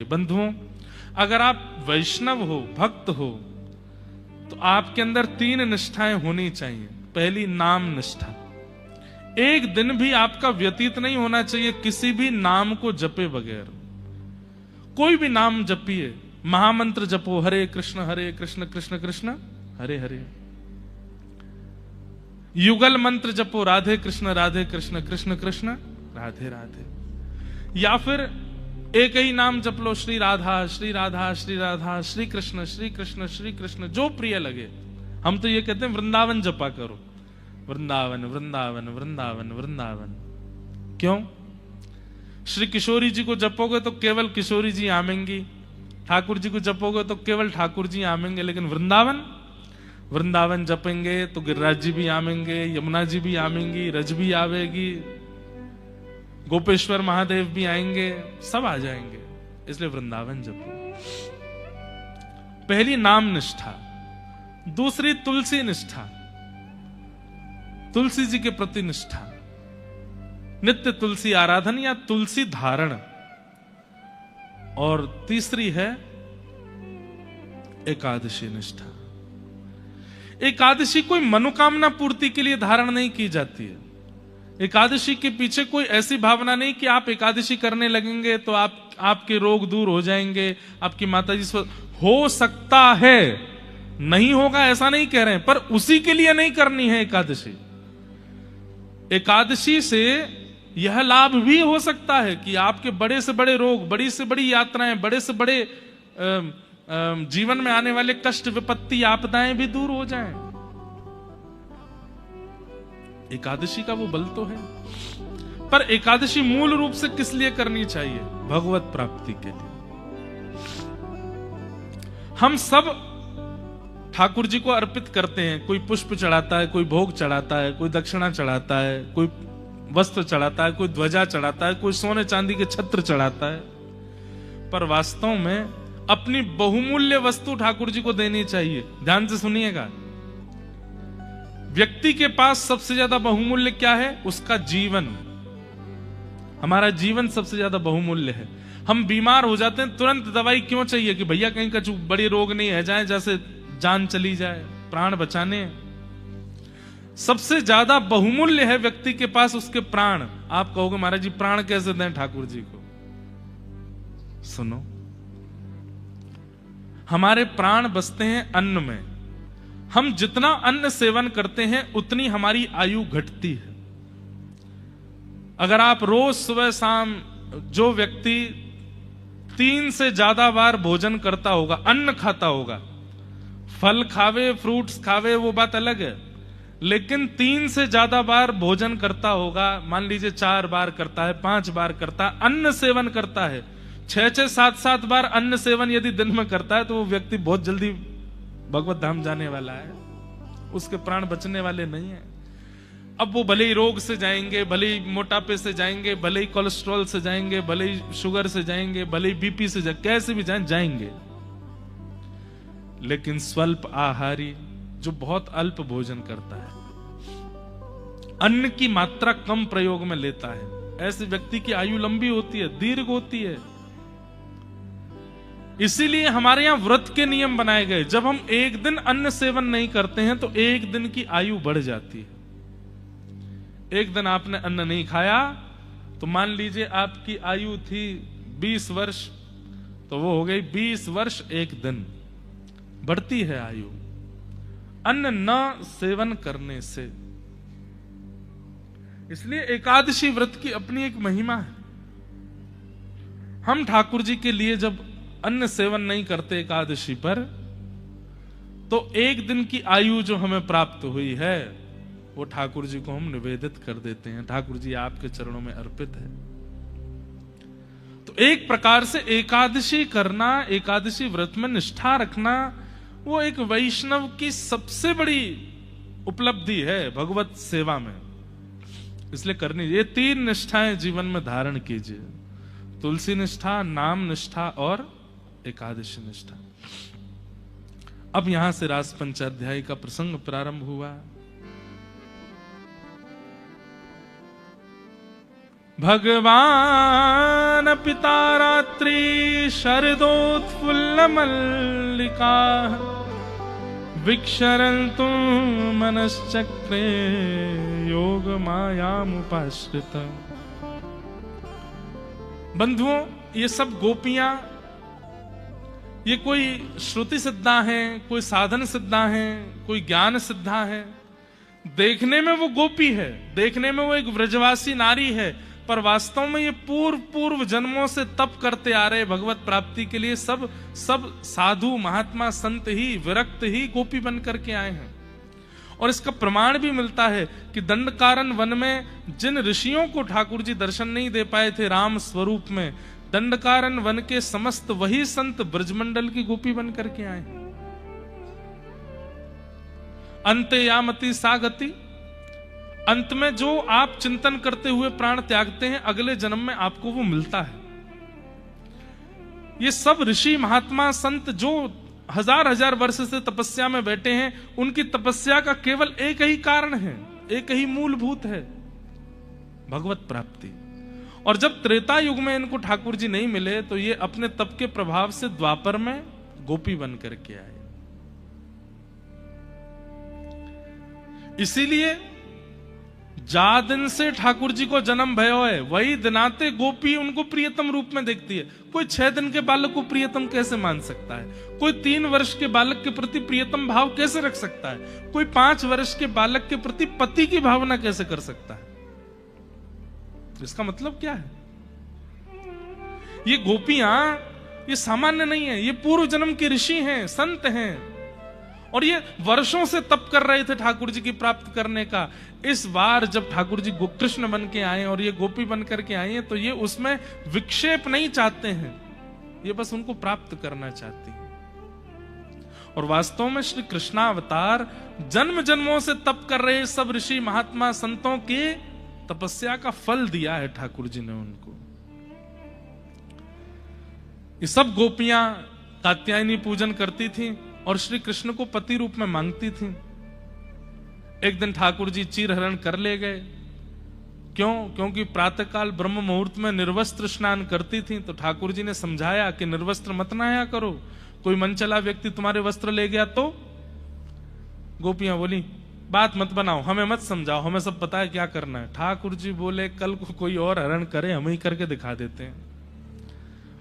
बंधुओं, अगर आप वैष्णव हो, भक्त हो, तो आपके अंदर 3 निष्ठाएं होनी चाहिए। पहली, नाम निष्ठा। एक दिन भी आपका व्यतीत नहीं होना चाहिए किसी भी नाम को जपे बगैर। कोई भी नाम जपिए, महामंत्र जपो, हरे कृष्ण कृष्ण कृष्ण हरे हरे। युगल मंत्र जपो, राधे कृष्ण कृष्ण कृष्ण राधे राधे। या फिर एक ही नाम जप लो, श्री राधा श्री राधा श्री राधा, श्री कृष्ण श्री कृष्ण श्री कृष्ण, जो प्रिय लगे। हम तो ये कहते हैं वृंदावन जपा करो, वृंदावन वृंदावन वृंदावन वृंदावन। क्यों? श्री किशोरी जी को जपोगे तो केवल किशोरी जी आमेंगी, ठाकुर जी को जपोगे तो केवल ठाकुर जी आमेंगे। लेकिन वृंदावन, वृंदावन जपेंगे तो गिरिराज जी भी आमेंगे, यमुना जी भी आमेंगी, रज भी आवेगी, गोपेश्वर महादेव भी आएंगे, सब आ जाएंगे। इसलिए वृंदावन जपो। पहली नाम निष्ठा। दूसरी तुलसी निष्ठा, तुलसी जी के प्रति निष्ठा, नित्य तुलसी आराधन या तुलसी धारण। और तीसरी है एकादशी निष्ठा। एकादशी कोई मनोकामना पूर्ति के लिए धारण नहीं की जाती है। एकादशी के पीछे कोई ऐसी भावना नहीं कि आप एकादशी करने लगेंगे तो आपके रोग दूर हो जाएंगे, आपकी माताजी स्वस्थ हो सकता है, नहीं होगा ऐसा नहीं कह रहे हैं, पर उसी के लिए नहीं करनी है एकादशी। एकादशी से यह लाभ भी हो सकता है कि आपके बड़े से बड़े रोग, बड़ी से बड़ी यात्राएं, बड़े से बड़े जीवन में आने वाले कष्ट, विपत्ति, आपदाएं भी दूर हो जाएं। एकादशी का वो बल तो है। पर एकादशी मूल रूप से किस लिए करनी चाहिए? भगवत प्राप्ति के लिए। हम सब ठाकुर जी को अर्पित करते हैं। कोई पुष्प चढ़ाता है, कोई भोग चढ़ाता है, कोई दक्षिणा चढ़ाता है, कोई वस्त्र चढ़ाता है, कोई ध्वजा चढ़ाता है, कोई सोने चांदी के छत्र चढ़ाता है। पर वास्तव में अपनी बहुमूल्य वस्तु ठाकुर जी को देनी चाहिए। ध्यान से सुनिएगा। व्यक्ति के पास सबसे ज्यादा बहुमूल्य क्या है? उसका जीवन। हमारा जीवन सबसे ज्यादा बहुमूल्य है। हम बीमार हो जाते हैं, तुरंत दवाई क्यों चाहिए? कि भैया कहीं का बड़े रोग नहीं है जाए, जैसे जान चली जाए, प्राण बचाने। सबसे ज्यादा बहुमूल्य है व्यक्ति के पास उसके प्राण। आप कहोगे महाराज जी प्राण कैसे दें ठाकुर जी को? सुनो, हमारे प्राण बसते हैं अन्न में। हम जितना अन्न सेवन करते हैं उतनी हमारी आयु घटती है। अगर आप रोज सुबह शाम, जो व्यक्ति 3 से ज्यादा बार भोजन करता होगा, अन्न खाता होगा, फल खावे, फ्रूट्स खावे, वो बात अलग है, लेकिन 3 से ज्यादा बार भोजन करता होगा, मान लीजिए 4 बार करता है, 5 बार करता है, अन्न सेवन करता है, 6-6, 7-7 बार अन्न सेवन यदि दिन में करता है, तो वो व्यक्ति बहुत जल्दी भगवत धाम जाने वाला है। उसके प्राण बचने वाले नहीं है। अब वो भले ही रोग से जाएंगे, भले ही मोटापे से जाएंगे, भले ही कोलेस्ट्रॉल से जाएंगे, भले ही शुगर से जाएंगे, भले ही बीपी से जाएंगे, कैसे भी जाएंगे। लेकिन स्वल्प आहारी, जो बहुत अल्प भोजन करता है, अन्न की मात्रा कम प्रयोग में लेता है, ऐसे व्यक्ति की आयु लंबी होती है, दीर्घ होती है। इसीलिए हमारे यहां व्रत के नियम बनाए गए। जब हम एक दिन अन्न सेवन नहीं करते हैं तो एक दिन की आयु बढ़ जाती है। एक दिन आपने अन्न नहीं खाया तो मान लीजिए आपकी आयु थी 20 वर्ष, तो वो हो गई 20 वर्ष 1 दिन। बढ़ती है आयु अन्न न सेवन करने से। इसलिए एकादशी व्रत की अपनी एक महिमा है। हम ठाकुर जी के लिए जब अन्न सेवन नहीं करते एकादशी पर, तो 1 दिन की आयु जो हमें प्राप्त हुई है वो ठाकुर जी को हम निवेदित कर देते हैं। ठाकुर जी आपके चरणों में अर्पित है। तो एक प्रकार से एकादशी करना, एकादशी व्रत में निष्ठा रखना, वो एक वैष्णव की सबसे बड़ी उपलब्धि है भगवत सेवा में। इसलिए करनी, ये 3 निष्ठाएं जीवन में धारण कीजिए। तुलसी निष्ठा, नाम निष्ठा और एकादशी निष्ठा। अब यहां से रास पंचाध्यायी का प्रसंग प्रारंभ हुआ। भगवान पिता रात्रि शरदोत्फुल्ल मल्लिका विक्षरन्तु मनश्चक्रे योग मायामुपाश्रित। बंधुओं, ये सब गोपियां, ये कोई श्रुति सिद्धा है, कोई साधन सिद्धा है, कोई ज्ञान सिद्धा है। देखने में वो गोपी है, देखने में वो एक व्रजवासी नारी है, पर वास्तव में ये पूर्व जन्मों से तप करते आ रहे भगवत प्राप्ति के लिए सब साधु महात्मा संत ही, विरक्त ही गोपी बन करके आए हैं। और इसका प्रमाण भी मिलता है कि दंडकारण्य वन में जिन ऋषियों को ठाकुर जी दर्शन नहीं दे पाए थे राम स्वरूप में, दंडकारण्य वन के समस्त वही संत ब्रजमंडल की गोपी बन करके आए। अंते यामति सागति, अंत में जो आप चिंतन करते हुए प्राण त्यागते हैं, अगले जन्म में आपको वो मिलता है। ये सब ऋषि महात्मा संत जो हजार वर्ष से तपस्या में बैठे हैं, उनकी तपस्या का केवल एक ही कारण है, एक ही मूलभूत है, भगवत प्राप्ति। और जब त्रेता युग में इनको ठाकुर जी नहीं मिले, तो ये अपने तप के प्रभाव से द्वापर में गोपी बन करके आए। इसीलिए जा दिन से ठाकुर जी को जन्म भयो है, वही दिनाते गोपी उनको प्रियतम रूप में देखती है। कोई 6 दिन के बालक को प्रियतम कैसे मान सकता है? कोई 3 वर्ष के बालक के प्रति प्रियतम भाव कैसे रख सकता है? कोई 5 वर्ष के बालक के प्रति पति की भावना कैसे कर सकता है? इसका मतलब क्या है? ये गोपियां ये सामान्य नहीं है, ये पूर्व जन्म के ऋषि हैं, संत हैं, और ये वर्षों से तप कर रहे थे ठाकुर जी की प्राप्त करने का। इस बार जब ठाकुर जी कृष्ण बन के आए और ये गोपी बन करके आए हैं, तो ये उसमें विक्षेप नहीं चाहते हैं, ये बस उनको प्राप्त करना चाहती हैं। और वास्तव में श्री कृष्णावतार जन्म जन्मों से तप कर रहे सब ऋषि महात्मा संतों की तपस्या का फल दिया है ठाकुर जी ने उनको। ये सब गोपियां कात्यायनी पूजन करती थी और श्री कृष्ण को पति रूप में मांगती थी। एक दिन ठाकुर जी चीर हरण कर ले गए। क्यों? क्योंकि प्रातःकाल ब्रह्म मुहूर्त में निर्वस्त्र स्नान करती थी, तो ठाकुर जी ने समझाया कि निर्वस्त्र मत नहाया करो, कोई मनचला व्यक्ति तुम्हारे वस्त्र ले गया तो। गोपियां बोली बात मत बनाओ, हमें मत समझाओ, हमें सब पता है क्या करना है। ठाकुर जी बोले कल को कोई और हरण करे, हम ही करके दिखा देते हैं।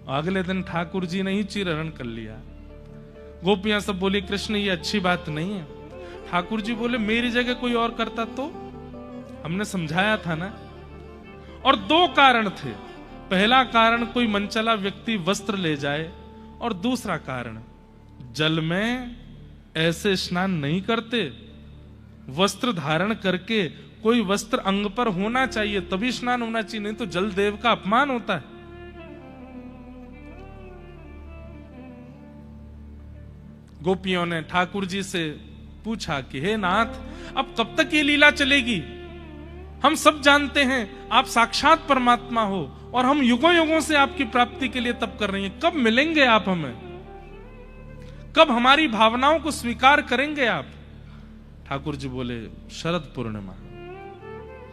अगले दिन ठाकुर जी ने ही चीर हरण कर लिया। गोपियां सब बोली कृष्ण ये अच्छी बात नहीं है। ठाकुर जी बोले मेरी जगह कोई और करता तो? हमने समझाया था ना। और 2 कारण थे। पहला कारण कोई मनचला व्यक्ति वस्त्र ले जाए, और दूसरा कारण जल में ऐसे स्नान नहीं करते, वस्त्र धारण करके कोई वस्त्र अंग पर होना चाहिए तभी स्नान होना चाहिए, नहीं तो जल देव का अपमान होता है। गोपियों ने ठाकुर जी से पूछा कि हे नाथ, अब कब तक ये लीला चलेगी? हम सब जानते हैं आप साक्षात परमात्मा हो और हम युगों युगों से आपकी प्राप्ति के लिए तप कर रहे हैं। कब मिलेंगे आप हमें? कब हमारी भावनाओं को स्वीकार करेंगे आप? ठाकुर जी बोले शरद पूर्णिमा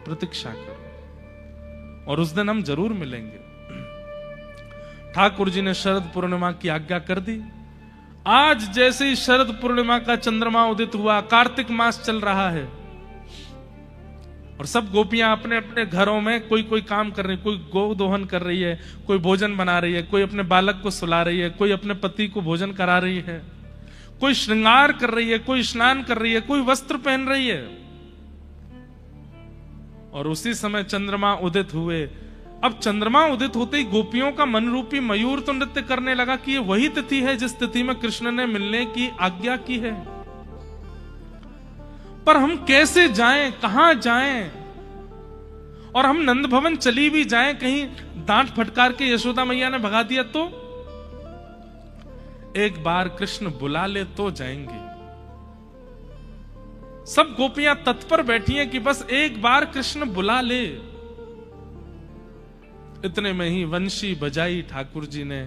प्रतीक्षा करो और उस दिन हम जरूर मिलेंगे। ठाकुर जी ने शरद पूर्णिमा की आज्ञा कर दी। आज जैसे ही शरद पूर्णिमा का चंद्रमा उदित हुआ, कार्तिक मास चल रहा है और सब गोपियां अपने अपने घरों में कोई काम कर रही है, कोई गौ दोहन कर रही है, कोई भोजन बना रही है, कोई अपने बालक को सुला रही है, कोई अपने पति को भोजन करा रही है, कोई श्रृंगार कर रही है, कोई स्नान कर रही है, कोई वस्त्र पहन रही है। और उसी समय चंद्रमा उदित हुए। अब चंद्रमा उदित होते ही गोपियों का मन रूपी मयूर तो नृत्य करने लगा कि ये वही तिथि है जिस तिथि में कृष्ण ने मिलने की आज्ञा की है। पर हम कैसे जाएं, कहां जाएं? और हम नंद भवन चली भी जाएं, कहीं डांट फटकार के यशोदा मैया ने भगा दिया तो? एक बार कृष्ण बुला ले तो जाएंगे। सब गोपियां तत्पर बैठी हैं कि बस एक बार कृष्ण बुला ले। इतने में ही वंशी बजाई ठाकुर जी ने।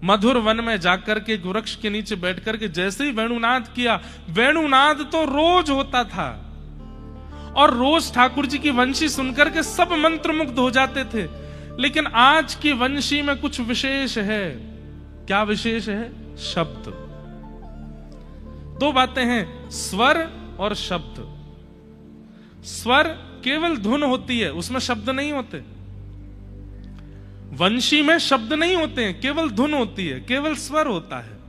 मधुर वन में जाकर के वृक्ष के नीचे बैठकर के जैसे ही वेणुनाद किया, वेणुनाद तो रोज होता था और रोज ठाकुर जी की वंशी सुनकर के सब मंत्र मुग्ध हो जाते थे। लेकिन आज की वंशी में कुछ विशेष है। क्या विशेष है? शब्द। दो बातें हैं, स्वर और शब्द। स्वर केवल धुन होती है, उसमें शब्द नहीं होते। वंशी में शब्द नहीं होते हैं, केवल धुन होती है, केवल स्वर होता है।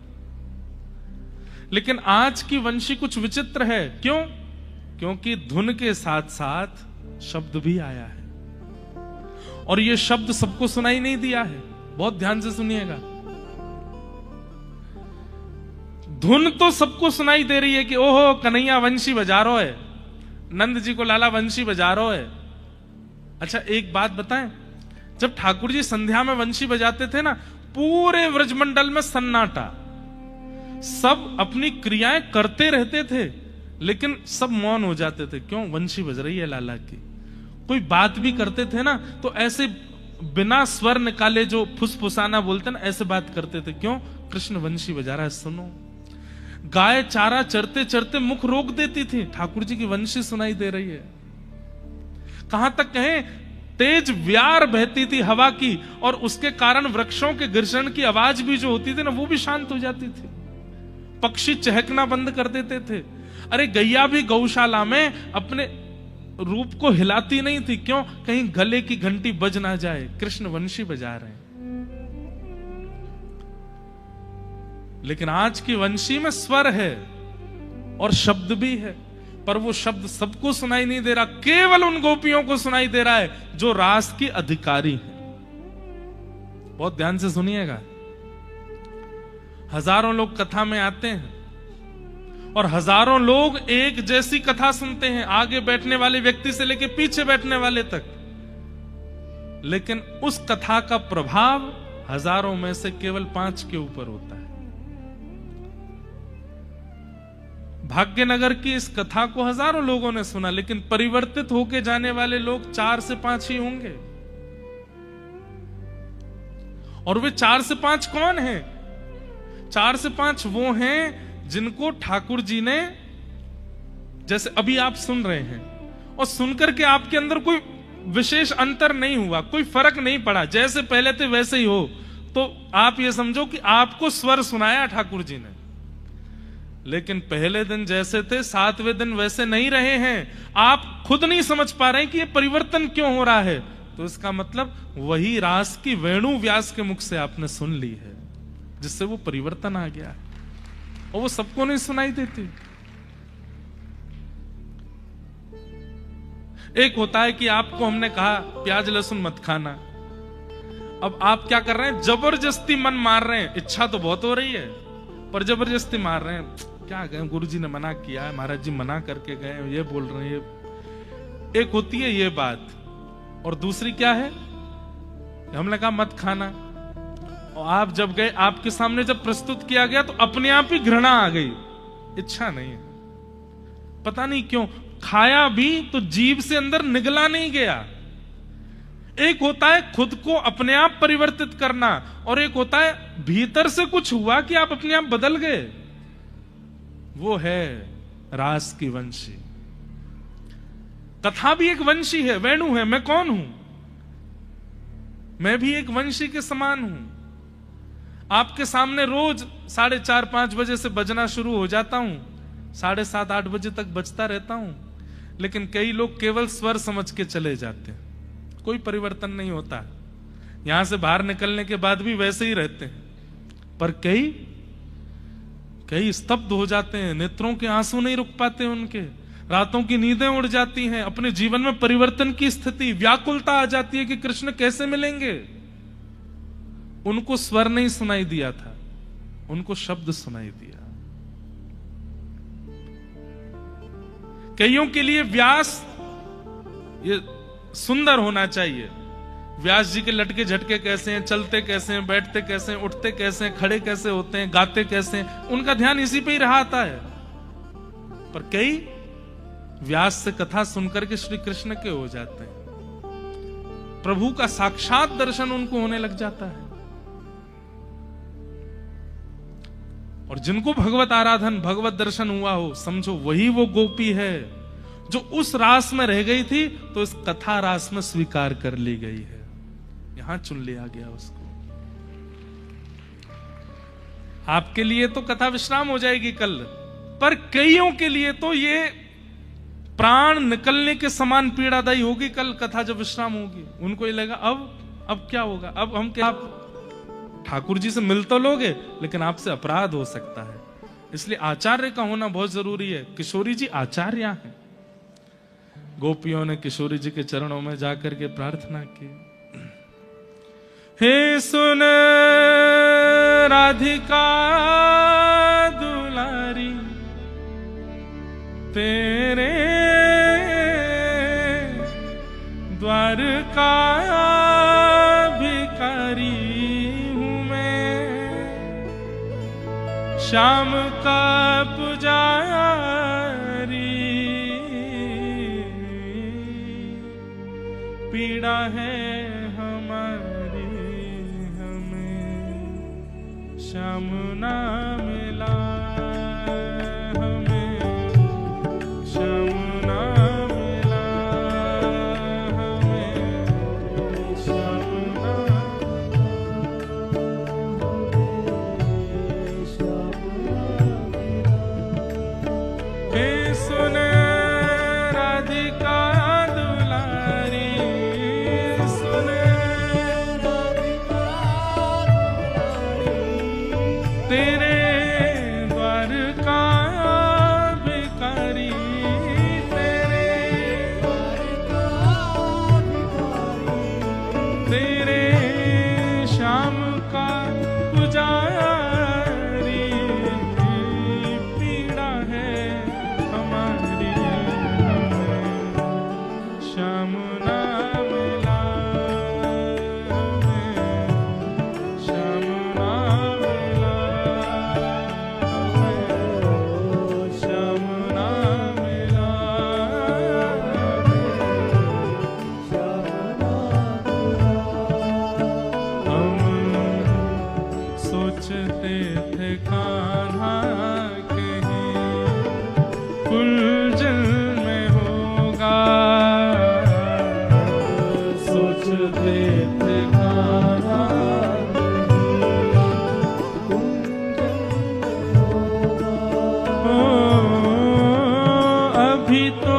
लेकिन आज की वंशी कुछ विचित्र है। क्यों? क्योंकि धुन के साथ साथ शब्द भी आया है, और यह शब्द सबको सुनाई नहीं दिया है। बहुत ध्यान से सुनिएगा। धुन तो सबको सुनाई दे रही है कि ओहो कन्हैया वंशी बजा रहा है, नंद जी को लाला वंशी बजा रहा है। अच्छा एक बात बताएं, जब ठाकुर जी संध्या में वंशी बजाते थे ना, पूरे व्रजमंडल में सन्नाटा, सब अपनी क्रियाएं करते रहते थे, लेकिन सब मौन हो जाते थे। क्यों? वंशी बज रही है लाला की। कोई बात भी करते थे ना तो ऐसे बिना स्वर निकाले, जो फुसफुसाना बोलते ना, ऐसे बात करते थे। क्यों? कृष्ण वंशी बजा रहा है, सुनो। गाय चारा चरते चरते मुख रोक देती थी, ठाकुर जी की वंशी सुनाई दे रही है। कहां तक कहें, तेज व्यार बहती थी हवा की, और उसके कारण वृक्षों के गिरजन की आवाज भी जो होती थी ना, वो भी शांत हो जाती थी। पक्षी चहकना बंद कर देते थे। अरे गैया भी गौशाला में अपने रूप को हिलाती नहीं थी। क्यों? कहीं गले की घंटी बज ना जाए, कृष्ण वंशी बजा रहे हैं। लेकिन आज की वंशी में स्वर है और शब्द भी है, पर वो शब्द सबको सुनाई नहीं दे रहा, केवल उन गोपियों को सुनाई दे रहा है जो रास की अधिकारी है। बहुत ध्यान से सुनिएगा। हजारों लोग कथा में आते हैं और हजारों लोग एक जैसी कथा सुनते हैं, आगे बैठने वाले व्यक्ति से लेकर पीछे बैठने वाले तक। लेकिन उस कथा का प्रभाव हजारों में से केवल 5 के ऊपर होता है। भाग्यनगर की इस कथा को हजारों लोगों ने सुना, लेकिन परिवर्तित होके जाने वाले लोग 4 से 5 ही होंगे। और वे 4 से 5 कौन हैं? 4 से 5 वो हैं जिनको ठाकुर जी ने, जैसे अभी आप सुन रहे हैं, और सुनकर के आपके अंदर कोई विशेष अंतर नहीं हुआ, कोई फर्क नहीं पड़ा, जैसे पहले थे वैसे ही हो, तो आप ये समझो कि आपको स्वर सुनाया ठाकुर जी ने। लेकिन पहले दिन जैसे थे, 7वें दिन वैसे नहीं रहे हैं। आप खुद नहीं समझ पा रहे हैं कि ये परिवर्तन क्यों हो रहा है। तो इसका मतलब वही रास की वेणु व्यास के मुख से आपने सुन ली है, जिससे वो परिवर्तन आ गया है, और वो सबको नहीं सुनाई देती। एक होता है कि आपको हमने कहा प्याज लहसुन मत खाना, अब आप क्या कर रहे हैं? जबरदस्ती मन मार रहे हैं। इच्छा तो बहुत हो रही है, पर जबरदस्ती मार रहे हैं। क्या गए, गुरु जी ने मना किया है, महाराज जी मना करके गए, ये बोल रहे हैं। एक होती है ये बात, और दूसरी क्या है? हमने कहा मत खाना, और आप जब गए, आपके सामने जब प्रस्तुत किया गया तो अपने आप ही घृणा आ गई, इच्छा नहीं है। पता नहीं क्यों खाया भी तो जीभ से अंदर निगला नहीं गया। एक होता है खुद को अपने आप परिवर्तित करना, और एक होता है भीतर से कुछ हुआ कि आप अपने आप बदल गए। वो है रास की वंशी। कथा भी एक वंशी है, वेणु है। मैं कौन हूं? मैं भी एक वंशी के समान हूं। आपके सामने रोज 4:30-5 बजे से बजना शुरू हो जाता हूं, 7:30-8 बजे तक बजता रहता हूं। लेकिन कई लोग केवल स्वर समझ के चले जाते हैं, कोई परिवर्तन नहीं होता। यहां से बाहर निकलने के बाद भी वैसे ही रहते हैं। पर कई स्तब्ध हो जाते हैं, नेत्रों के आंसू नहीं रुक पाते उनके, रातों की नींदें उड़ जाती हैं, अपने जीवन में परिवर्तन की स्थिति, व्याकुलता आ जाती है कि कृष्ण कैसे मिलेंगे। उनको स्वर नहीं सुनाई दिया था, उनको शब्द सुनाई दिया। कईयों के लिए व्यास ये सुंदर होना चाहिए। व्यास जी के लटके झटके कैसे हैं, चलते कैसे हैं, बैठते कैसे हैं, उठते कैसे हैं, खड़े कैसे होते हैं, गाते कैसे हैं, उनका ध्यान इसी पे ही रहा आता है। पर कई व्यास से कथा सुनकर के श्री कृष्ण के हो जाते हैं, प्रभु का साक्षात दर्शन उनको होने लग जाता है। और जिनको भगवत आराधन, भगवत दर्शन हुआ हो, समझो वही वो गोपी है जो उस रास में रह गई थी तो इस कथा रास में स्वीकार कर ली गई है, यहां चुन लिया गया उसको। आपके लिए तो कथा विश्राम हो जाएगी कल, पर कईयों के लिए तो ये प्राण निकलने के समान पीड़ादायी होगी कल कथा जब विश्राम होगी। उनको ये लगेगा अब क्या होगा, अब हम क्या, आप ठाकुर जी से मिल तो लोगे लेकिन आपसे अपराध हो सकता है। इसलिए आचार्य का होना बहुत जरूरी है। किशोरी जी आचार्य हैं। गोपियों ने किशोरी जी के चरणों में जाकर के प्रार्थना की, हे सुन राधिका दुलारी, तेरे द्वारका भिखारी हूं मैं, श्याम का पुजारी, पीड़ा है हमारी हमें श्याम ना मिला, हमें श्याम ना मिला, हमें श्याम ना, हे सुन राधिका दुलारी, सुन राधिका दुलारी, तेरे द्वारका भिखारी, तेरे द्वारका भिखारी, तेरे श्याम का पुजारी, पीड़ा है हमारी हमें श्याम ना मिला, हमें श्याम ना मिला, हमें श्याम ना मिला, श्याम ना मिला। हम सोचते थे कान्हा कहीं कुंजल में होगा, सोचते थे कान्हा ओ, अभी तो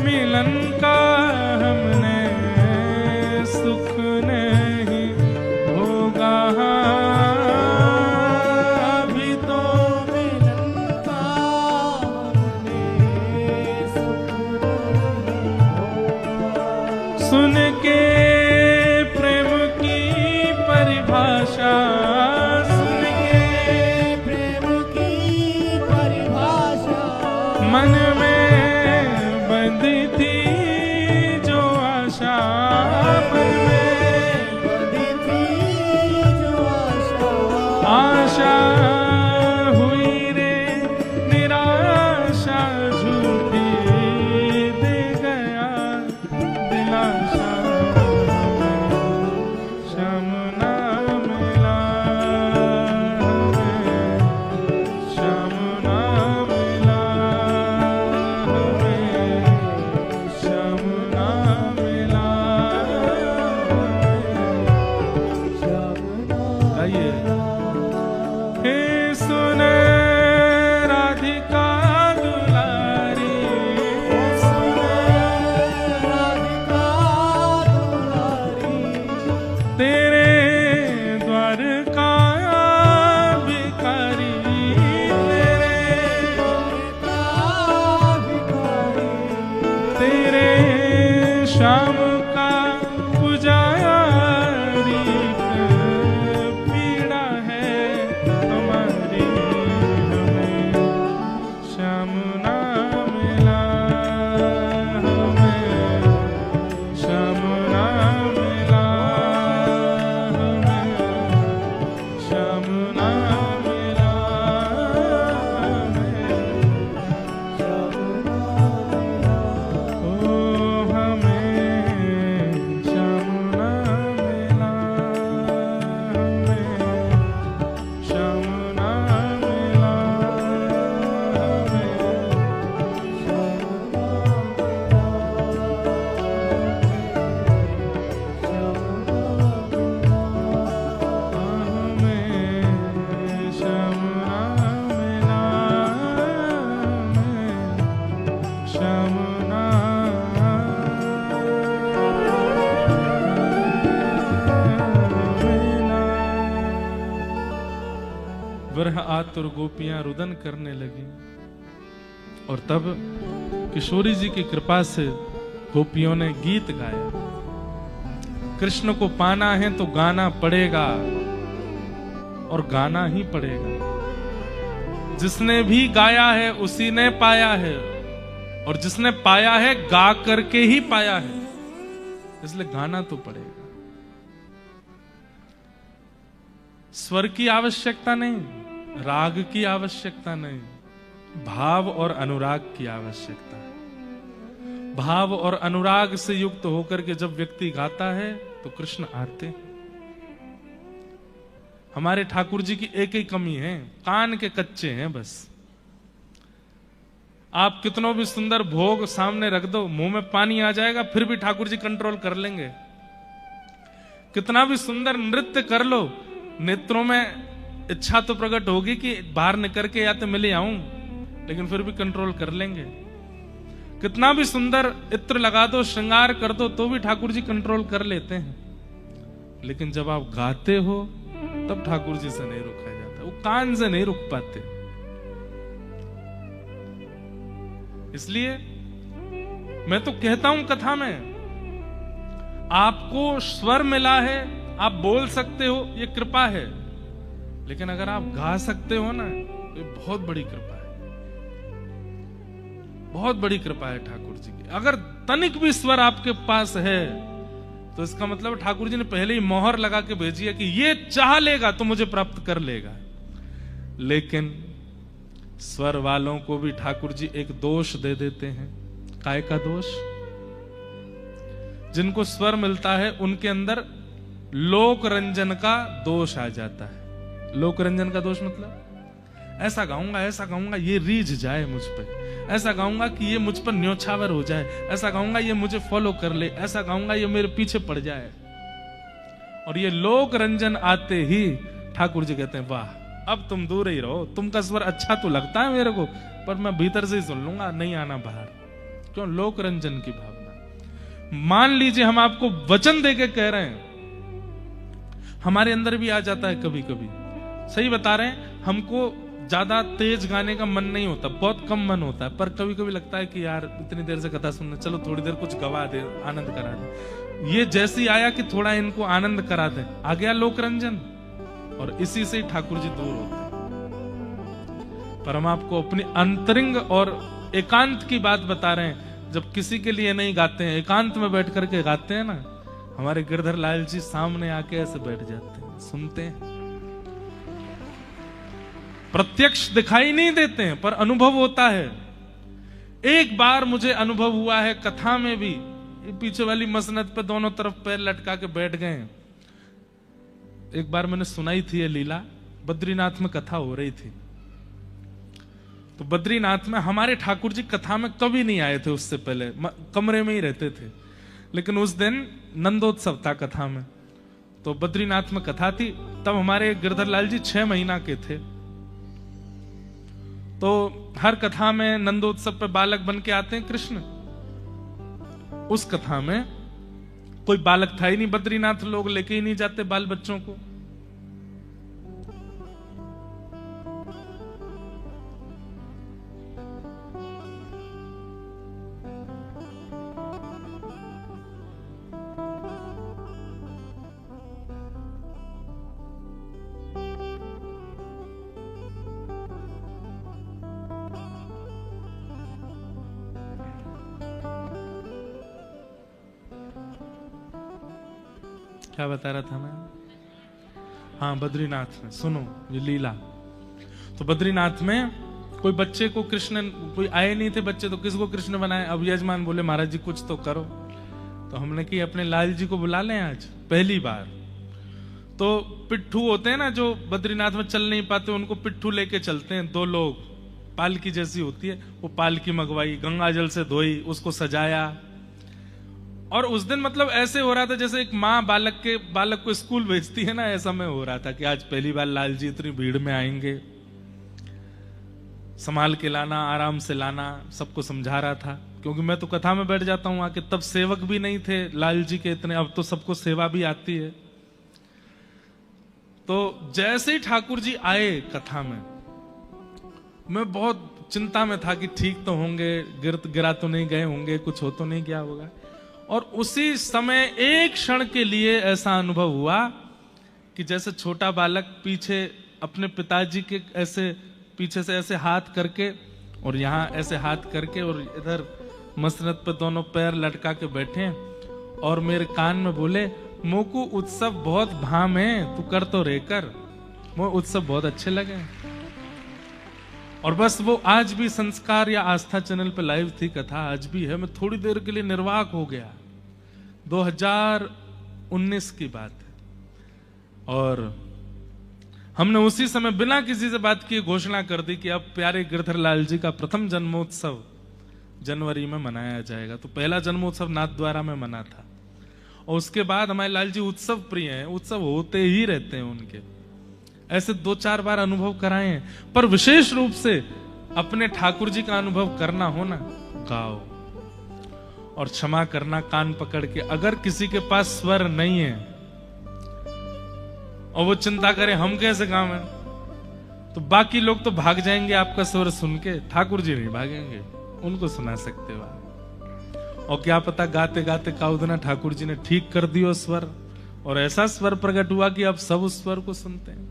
मिलन का हमने सुख नहीं होगा, अभी तो मिलन का हमने सुख नहीं होगा। सुन के प्रेम की परिभाषा, सुन के प्रेम की परिभाषा, मन में बंधी थी जो आशा, मन में बंधी थी जो आशा, आशा हुई रे निराशा, झूठी दे गया दिलाशा, श्याम ना मिला, हमें श्याम ना मिला, हमें श्याम ना मिला, हमें श्याम ना मिला। हे सुन राधिका दुलारी, सुन राधिका दुलारी, तेरे द्वारका भिखारी, तेरे द्वारका भिखारी, तेरे श्याम का पुजारी, पीड़ा है हमारी विरह आतुर गोपियां रुदन करने लगी। और तब किशोरी जी की कृपा से गोपियों ने गीत गाया। कृष्ण को पाना है तो गाना पड़ेगा, और गाना ही पड़ेगा। जिसने भी गाया है उसी ने पाया है, और जिसने पाया है गा करके ही पाया है, इसलिए गाना तो पड़ेगा। स्वर की आवश्यकता नहीं, राग की आवश्यकता नहीं, भाव और अनुराग की आवश्यकता है। भाव और अनुराग से युक्त होकर के जब व्यक्ति गाता है तो कृष्ण आते हैं। हमारे ठाकुर जी की एक ही कमी है, कान के कच्चे हैं बस। आप कितनों भी सुंदर भोग सामने रख दो, मुंह में पानी आ जाएगा, फिर भी ठाकुर जी कंट्रोल कर लेंगे। कितना भी सुंदर नृत्य कर लो, नेत्रों में इच्छा तो प्रकट होगी कि बाहर निकल के या तो मिले आऊं, लेकिन फिर भी कंट्रोल कर लेंगे। कितना भी सुंदर इत्र लगा दो, श्रृंगार कर दो, तो भी ठाकुर जी कंट्रोल कर लेते हैं। लेकिन जब आप गाते हो तब ठाकुर जी से नहीं रुका जाता, वो कान से नहीं रुक पाते। इसलिए मैं तो कहता हूं कथा में, आपको स्वर मिला है, आप बोल सकते हो, ये कृपा है। लेकिन अगर आप गा सकते हो ना, तो ये बहुत बड़ी कृपा है, बहुत बड़ी कृपा है ठाकुर जी की। अगर तनिक भी स्वर आपके पास है तो इसका मतलब ठाकुर जी ने पहले ही मोहर लगा के भेजी है कि ये चाह लेगा तो मुझे प्राप्त कर लेगा। लेकिन स्वर वालों को भी ठाकुर जी एक दोष दे देते हैं। काय का दोष? जिनको स्वर मिलता है उनके अंदर लोक रंजन का दोष आ जाता है। लोक रंजन का दोष मतलब ऐसा गाऊंगा ये रीझ जाए मुझ पे, ऐसा गाऊंगा कि ये मुझ पर न्योछावर हो जाए, ऐसा गाऊंगा ये मुझे फॉलो कर ले, ऐसा गाऊंगा ये मेरे पीछे पड़ जाए। और ये लोक रंजन आते ही ठाकुर जी कहते हैं वाह, अब तुम दूर ही रहो, तुमका स्वर अच्छा तो लगता है मेरे को, पर मैं भीतर से ही सुन लूंगा, नहीं आना बाहर। क्यों? लोक रंजन की भावना। मान लीजिए हम आपको वचन देके कह रहे हैं, हमारे अंदर भी आ जाता है कभी कभी। सही बता रहे हैं, हमको ज्यादा तेज गाने का मन नहीं होता, बहुत कम मन होता है, पर कभी कभी लगता है कि यार इतनी देर से कथा सुनने, चलो थोड़ी देर कुछ गवा दे, आनंद करा दे। ये जैसे ही आया कि थोड़ा इनको आनंद करा दे, आ गया लोक रंजन, और इसी से ठाकुर जी दूर होते हैं। पर हम आपको अपनी अंतरिंग और एकांत की बात बता रहे हैं। जब किसी के लिए नहीं गाते हैं, एकांत में बैठ करके गाते हैं ना, हमारे गिरधर लाल जी सामने आके ऐसे बैठ जाते हैं, सुनते हैं। प्रत्यक्ष दिखाई नहीं देते हैं, पर अनुभव होता है। एक बार मुझे अनुभव हुआ है कथा में भी, ये पीछे वाली मसनद पे दोनों तरफ पैर लटका के बैठ गए। एक बार मैंने सुनाई थी ये लीला, बद्रीनाथ में कथा हो रही थी। तो बद्रीनाथ में हमारे ठाकुर जी कथा में कभी नहीं आए थे, उससे पहले कमरे में ही रहते थे। लेकिन उस दिन नंदोत्सव था कथा में, तो बद्रीनाथ में कथा थी। तब हमारे गिरधर लाल जी 6 महीना के थे। तो हर कथा में नंदोत्सव पे बालक बन के आते हैं कृष्ण। उस कथा में कोई बालक था ही नहीं, बद्रीनाथ लोग लेके ही नहीं जाते बाल बच्चों को। क्या बता रहा था मैं? हाँ, बद्रीनाथ में सुनो ये लीला। तो बद्रीनाथ में कोई बच्चे को कृष्ण, कोई आए नहीं थे बच्चे, तो किसको कृष्ण बनाए? अब यजमान बोले महाराज जी कुछ तो करो। तो हमने कि अपने लाल जी को बुला लें आज पहली बार। तो पिट्ठू होते हैं ना जो बद्रीनाथ में चल नहीं पाते, उनको पिट्ठू लेके चलते हैं 2 लोग, पालकी जैसी होती है, वो पालकी मंगवाई, गंगा जल से धोई, उसको सजाया। और उस दिन मतलब ऐसे हो रहा था जैसे एक माँ बालक को स्कूल भेजती है ना, ऐसा मैं हो रहा था कि आज पहली बार लाल जी इतनी भीड़ में आएंगे, संभाल के लाना, आराम से लाना, सबको समझा रहा था। क्योंकि मैं तो कथा में बैठ जाता हूं आके, तब सेवक भी नहीं थे लाल जी के इतने, अब तो सबको सेवा भी आती है। तो जैसे ही ठाकुर जी आए कथा में, मैं बहुत चिंता में था कि ठीक तो होंगे, गिरा तो नहीं गए होंगे, कुछ हो तो नहीं गया होगा। और उसी समय एक क्षण के लिए ऐसा अनुभव हुआ कि जैसे छोटा बालक पीछे अपने पिताजी के ऐसे पीछे से ऐसे हाथ करके और यहाँ ऐसे हाथ करके और इधर मसनद पे दोनों पैर लटका के बैठे और मेरे कान में बोले, मोकू उत्सव बहुत भाम है, तू कर तो रेकर। वो उत्सव बहुत अच्छे लगे। और बस वो आज भी संस्कार या आस्था चैनल पे लाइव थी कथा, आज भी है। मैं थोड़ी देर के लिए निर्वाक हो गया। 2019 की बात है और हमने उसी समय बिना किसी से बात किए घोषणा कर दी कि अब प्यारे गिरधर लाल जी का प्रथम जन्मोत्सव जनवरी में मनाया जाएगा। तो पहला जन्मोत्सव नाथद्वारा में मना था और उसके बाद हमारे लाल जी उत्सव प्रिय हैं, उत्सव होते ही रहते हैं उनके। ऐसे 2-4 बार अनुभव कराए हैं, पर विशेष रूप से अपने ठाकुर जी का अनुभव करना हो ना, गाओ और क्षमा करना कान पकड़ के। अगर किसी के पास स्वर नहीं है और वो चिंता करे हम कैसे गावें, तो बाकी लोग तो भाग जाएंगे आपका स्वर सुन के, ठाकुर जी नहीं भागेंगे, उनको सुना सकते हो। और क्या पता गाते गाते काउदना ठाकुर जी ने ठीक कर दियो स्वर और ऐसा स्वर प्रकट हुआ कि अब सब उस स्वर को सुनते हैं।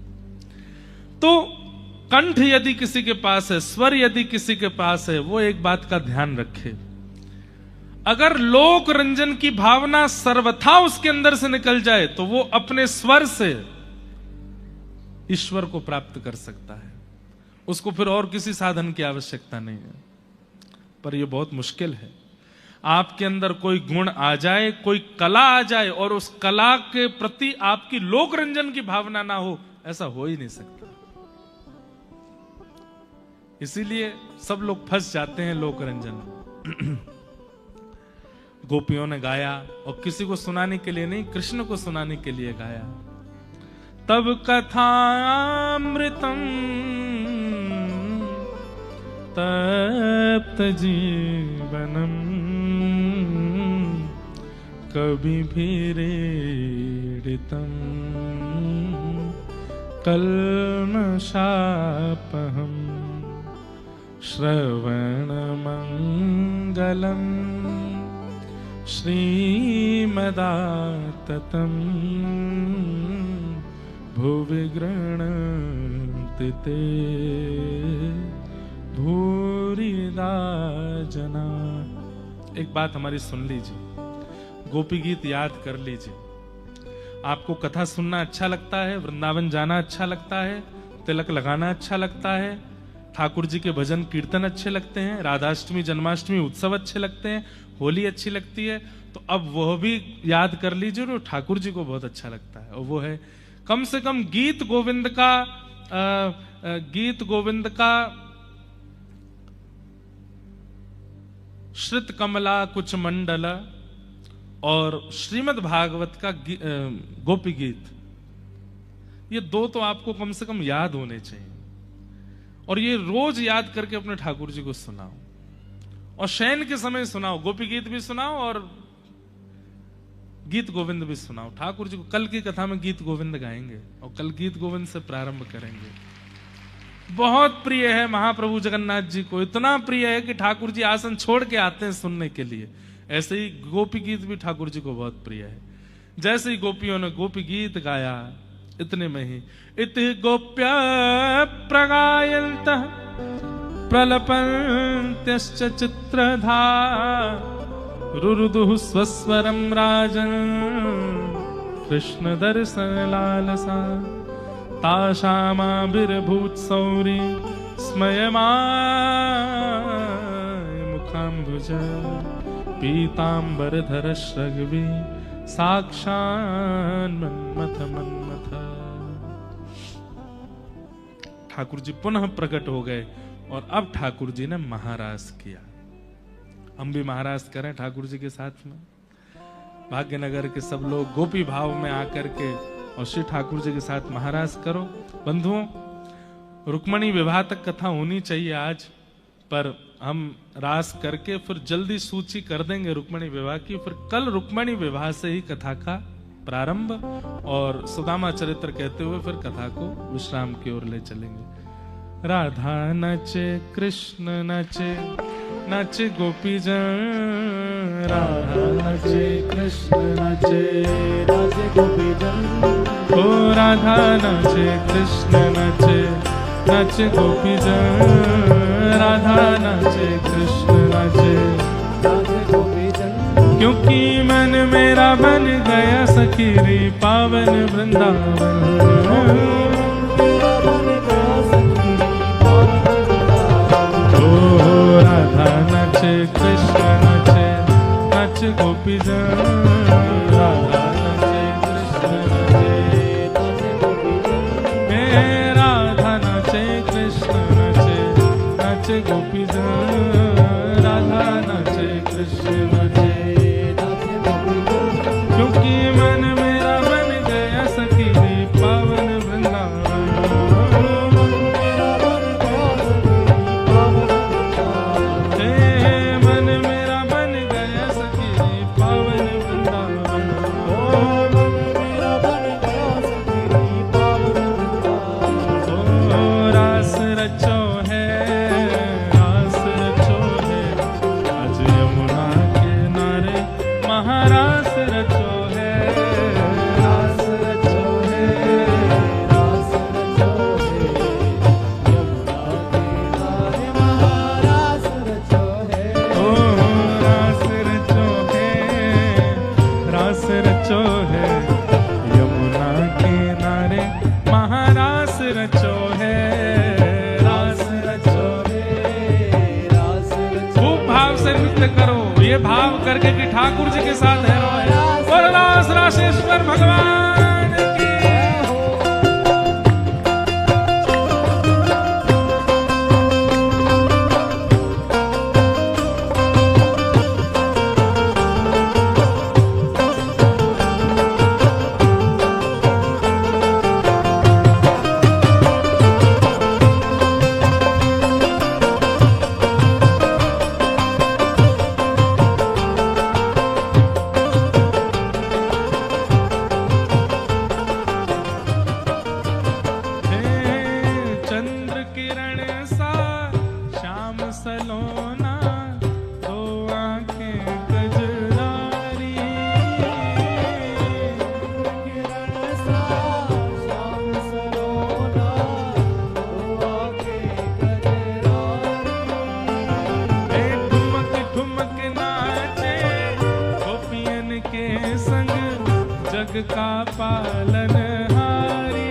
तो कंठ यदि किसी के पास है, स्वर यदि किसी के पास है, वो एक बात का ध्यान रखे, अगर लोक रंजन की भावना सर्वथा उसके अंदर से निकल जाए तो वो अपने स्वर से ईश्वर को प्राप्त कर सकता है। उसको फिर और किसी साधन की आवश्यकता नहीं है। पर यह बहुत मुश्किल है। आपके अंदर कोई गुण आ जाए, कोई कला आ जाए और उस कला के प्रति आपकी लोक रंजन की भावना ना हो, ऐसा हो ही नहीं सकता। इसीलिए सब लोग फंस जाते हैं लोक रंजन। गोपियों ने गाया और किसी को सुनाने के लिए नहीं, कृष्ण को सुनाने के लिए गाया। तब कथामृतम तप्त जीवनम कभी भी रेडितम कल्मषापहम श्रवण मंगलम श्रीमदाततम भुवि गृह्णन्ति ते भूरिदा जना। एक बात हमारी सुन लीजिए, गोपी गीत याद कर लीजिए। आपको कथा सुनना अच्छा लगता है, वृंदावन जाना अच्छा लगता है, तिलक लगाना अच्छा लगता है, ठाकुर जी के भजन कीर्तन अच्छे लगते हैं, राधाष्टमी जन्माष्टमी उत्सव अच्छे लगते हैं, होली अच्छी लगती है, तो अब वह भी याद कर लीजिए जो ठाकुर जी को बहुत अच्छा लगता है। और वो है कम से कम गीत गोविंद का श्रित कमला कुछ मंडल और श्रीमद् भागवत का गोपी गीत, ये दो तो आपको कम से कम याद होने चाहिए। और ये रोज याद करके अपने ठाकुर जी को सुनाओ और शयन के समय सुनाओ। गोपी गीत भी सुनाओ और गीत गोविंद भी सुनाओ ठाकुर जी को। कल की कथा में गीत गोविंद गाएंगे और कल गीत गोविंद से प्रारंभ करेंगे। बहुत प्रिय है महाप्रभु जगन्नाथ जी को, इतना प्रिय है कि ठाकुर जी आसन छोड़ के आते हैं सुनने के लिए। ऐसे ही गोपी गीत भी ठाकुर जी को बहुत प्रिय है। जैसे ही गोपियों ने गोपी गीत गाया, इतने में ही इति गोप्य प्रगायन्तः प्रलपन्त्यश्च चित्रधा रुरुदुः स्वस्वरं राजन् कृष्ण दर्शन लालसा तासामाभिर्भूत्सौरी स्मयमाय मुखाम्बुज पीताम्बरधर श्रग्वी साक्षान् मन्मथ मन्मथ। ठाकुर जी पुनः प्रकट हो गए और अब ठाकुर जी ने महारास किया। हम भी महारास करें ठाकुर जी के साथ में। भाग्यनगर के सब लोग गोपी भाव में आकर के और श्री ठाकुर जी के साथ महारास करो। बंधुओं, रुक्मणी विवाह तक कथा होनी चाहिए आज, पर हम रास करके फिर जल्दी सूची कर देंगे रुक्मणी विवाह की। फिर कल रुक्मणी विवाह से ही कथा का प्रारंभ और सुदामा चरित्र कहते हुए फिर कथा को विश्राम की ओर ले चलेंगे। राधा नचे कृष्ण नचे, नचे गोपीजन। राधा नचे कृष्ण नचे, नचे गोपीजन। ओ राधा नचे कृष्ण नचे, नचे गोपीजन। राधा नचे कृष्ण नचे, नचे गोपीजन। क्योंकि मन मेरा बन गया सखी रे पावन वृंदावन। राधा नचे कृष्ण नचे, नचे गोपीजन। राधा नचे कृष्ण नचे, नचे गोपीजन। हे राधा नचे कृष्ण नचे, नचे गोपीजन। राधा नचे कृष्ण नचे, नचे गोपीजन। क्योंकि मन मेरा बन गया सखी रे पावन वृंदावन। करो ये भाव करके कि ठाकुर जी के साथ है और रास रासेश्वर भगवान की। का पालन हारी।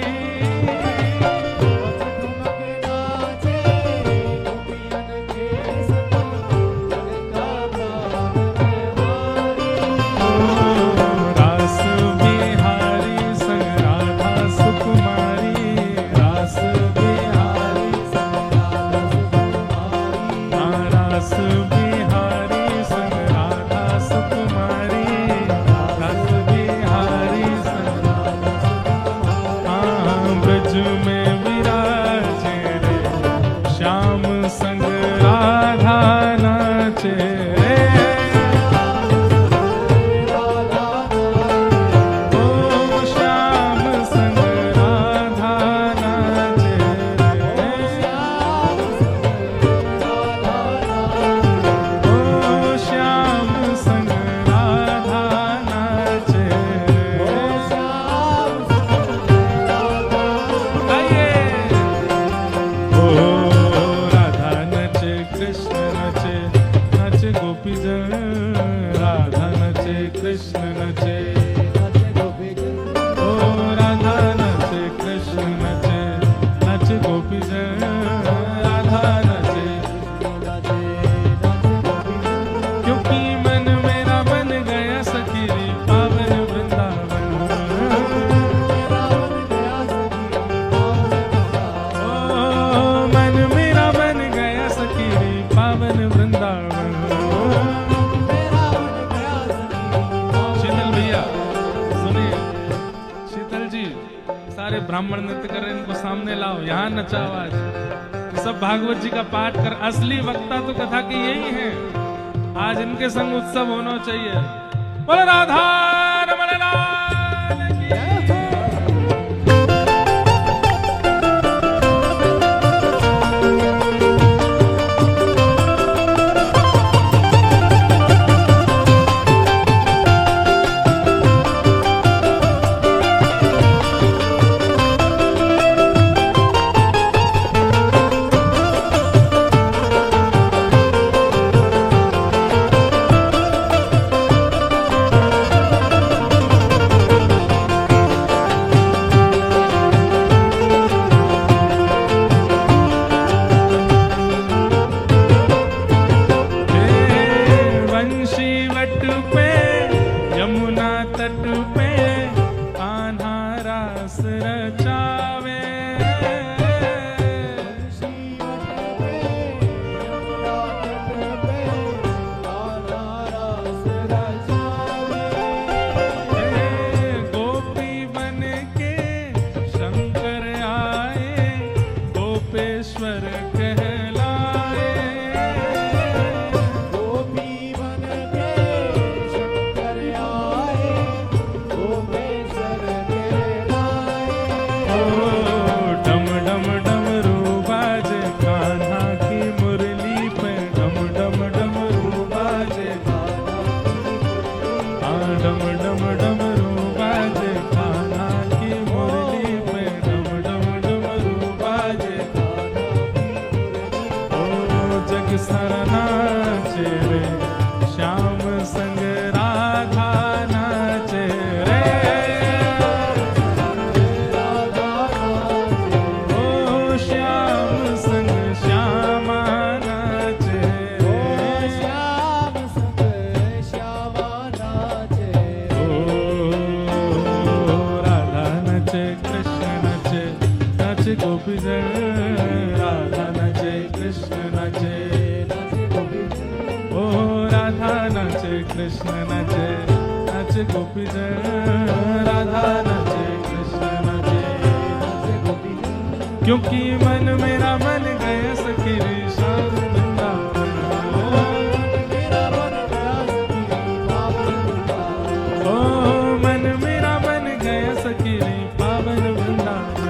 रास बिहारी संग राधा सुकुमारी। रास बिहारी संग राधा सुकुमारी। रास बिहारी संग राधा सुकुमारी। रास बिहारी ब्रज में विराजे रे श्याम संग राधा नाचे रे। ओ श्याम संग राधा नाचे रे। ओ श्याम संग राधा नाचे रे। गोपीजन। राधा नचे कृष्ण नचे, नचे गोपीजन। ओ राधा नचे कृष्ण नचे, नचे गोपीजन। राधा नचे, नचे गोपीजन। क्योंकि मन मेरा बन गया सखी रे पावन वृंदावन। ओ मन मेरा बन गया सखी रे पावन वृंदावन। सारे ब्राह्मण नृत्य कर रहे हैं, इनको सामने लाओ, यहाँ नचाओ। आज सब भागवत जी का पाठ कर, असली वक्ता तो कथा के यही हैं। आज इनके संग उत्सव होना चाहिए। बोलो राधा रमण लाल। गोपी जन, राधा नाचे कृष्ण नाचे, ओ राधा नाचे कृष्ण नाचे, नाचे गोपी जन, राधा नाचे कृष्ण नाचे, क्योंकि मन मेरा मन गया सखी रे श्याम वृंदावन, ओ मन मेरा मन गया सखी रे पावन वृंदावन,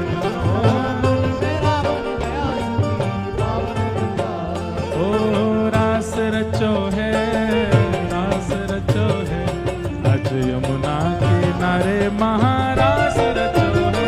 ओ रास रचो है, रास रचो है, आज यमुना किनारे महारास रचो है,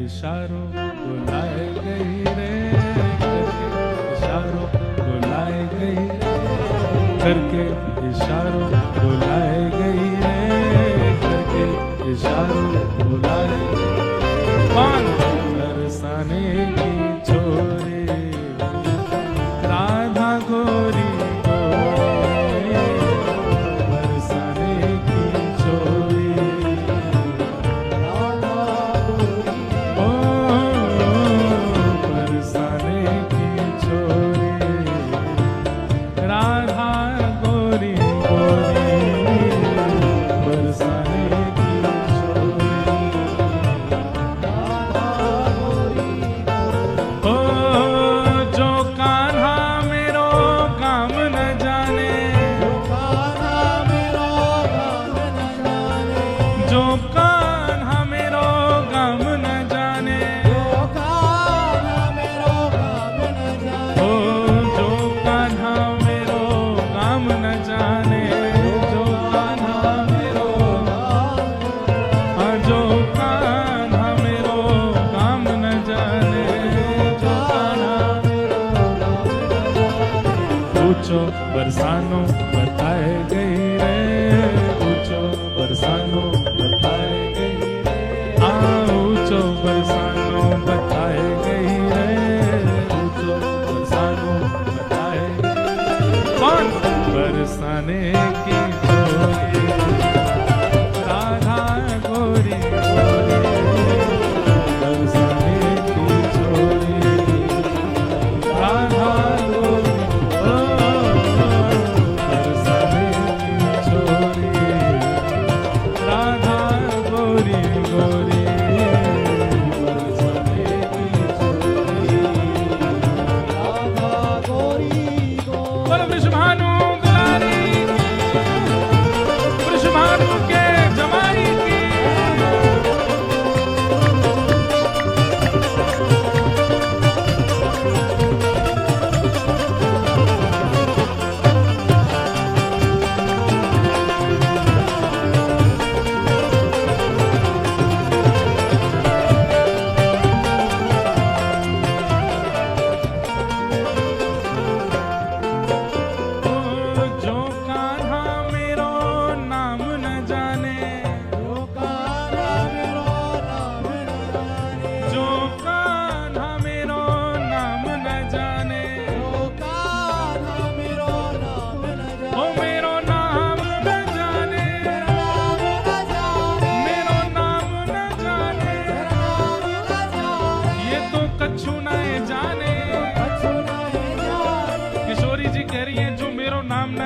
इशारों बुलाए गई रे, इशारों बुलाए गई, करके इशारों बुलाए गई रे, करके इशारों बुलाए गई, कौन बरसाने की छोरी, राधा गोरी गोरी, बरसाने की छोरी, बरसानो बताए गई रे, ऊंचो बरसानो बताए गई रे, ऊंचो बरसानो बताए गई रे, ऊंचो बरसानो बताए गई, कौन बरसाने की छोरी, राधा गोरी गोरी, बरसाने की छोरी, राधा गोरी,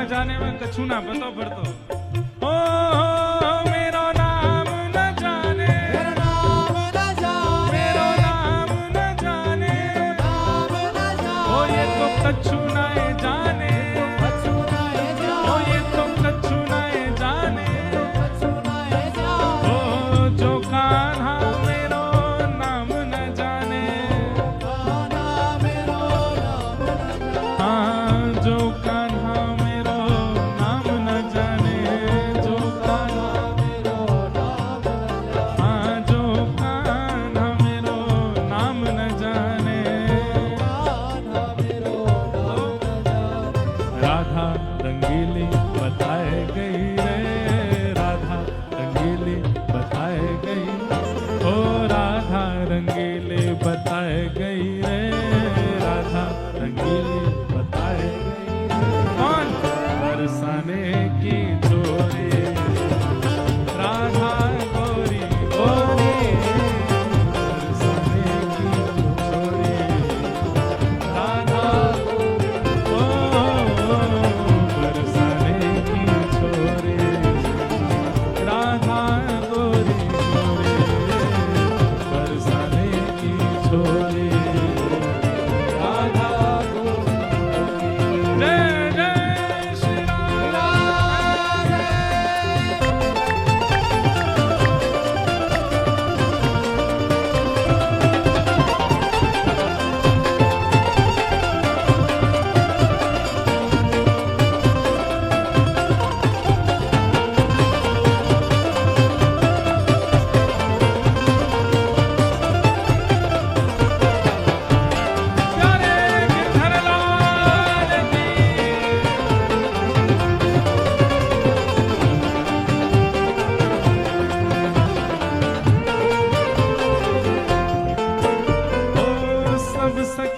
जाने में कछु ना बताओ फिर तो, ओ मेरो नाम न जाने, मेरो नाम न जाने, मेरो नाम न जाने, ओ ये तो कछु ना जाने, ओ ये तो कछु ना जाने, ओ जो कान्हा मेरो नाम न जाने, हाँ जो कान्हा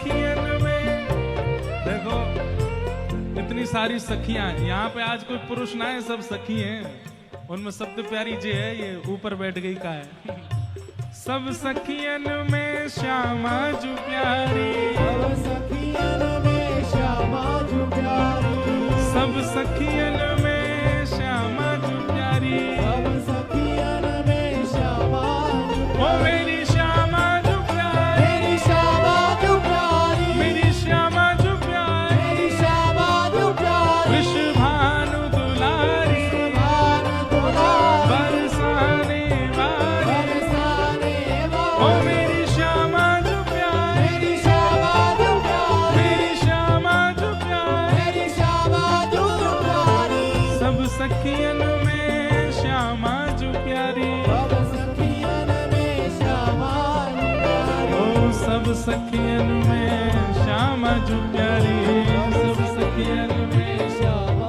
सखियन में, देखो इतनी सारी सखियां, यहाँ पे आज कोई पुरुष ना है, सब सखी हैं। उनमें सबसे प्यारी जे है ये ऊपर बैठ गई का है। सब सखियन में श्यामा जू प्यारी, सब सखियन में श्यामा जू प्यारी, सब सखियन में श्यामा जू प्यारी, सब सखियन में श्यामा जू ओ प्यारी, मेरी श्यामा जू प्यारी, मेरी श्यामा जू प्यारी, मेरी श्यामा जू प्यारी, मेरी श्यामा जू प्यारी, वृषभानु दुलारी, भान दुलारी, बरसाने वाली, बरसाने ओ वाली, मेरी श्यामा जू प्यारी, मेरी श्यामा जू प्यारी, मेरी श्यामा जू प्यारी, मेरी श्यामा जू प्यारी, सब सखियन में श्यामा जू प्यारी, सब सखियन में श्यामा जू प्यारी, ओ सब सखियन में श्यामा जू प्यारी, सब सखियन में, श्यामा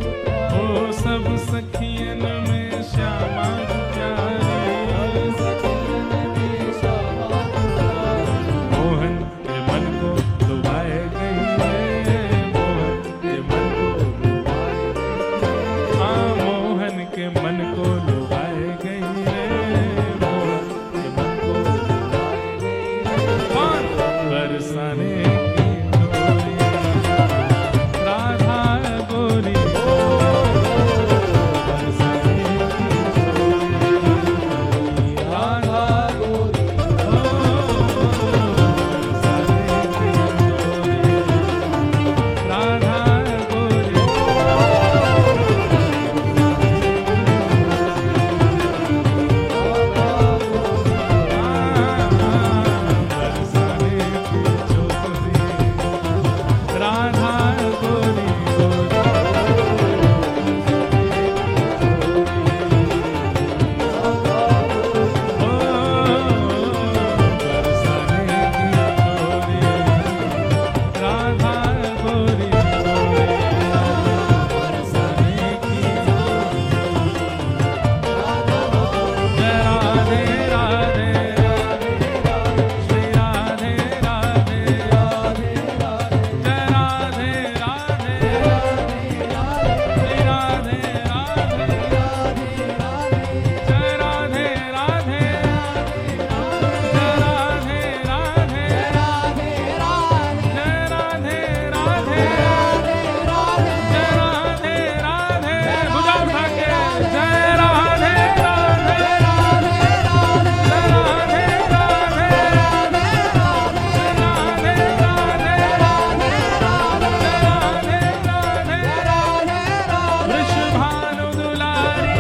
जू प्यारी, ओ सब सखियन में श्यामा जू प्यारी। मोहन के मन को लुभाए गई है, मोहन के मन को लुभाए गई है, हाँ मोहन के मन को लुभाए गई है, मोहन के मन को लुभाए गई है। कौन? बरसाने की डोरी, राधा गोरी, बरसाने की डोरी, राधा गोरी, राधा गोरी, बरसाने की डोरी, राधा गोरी, बरसाने की डोरी, राधा गोरी, बरसाने की जय राधे राधे श्री राधे राधे, जय राधे राधे श्री राधे राधे, जय राधे राधे, जय राधे राधे, जय राधे राधे, जय राधे राधे, भुजा उठा के जय राधे राधे, जय राधे राधे, जय राधे राधे, जय राधे राधे, वृषभानु दुलारी,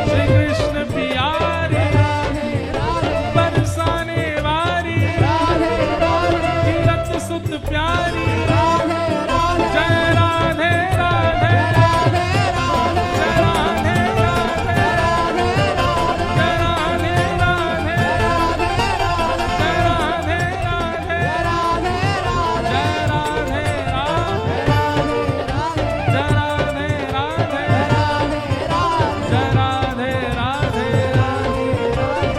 श्री कृष्ण प्यारी, बरसाने वाली, तीरथ सुत प्यारी, जय राधे राधे, जय राधे राधे, जय राधे राधे, जय राधे राधे, जय राधे राधे, जय राधे राधे, जय राधे राधे, जय राधे राधे,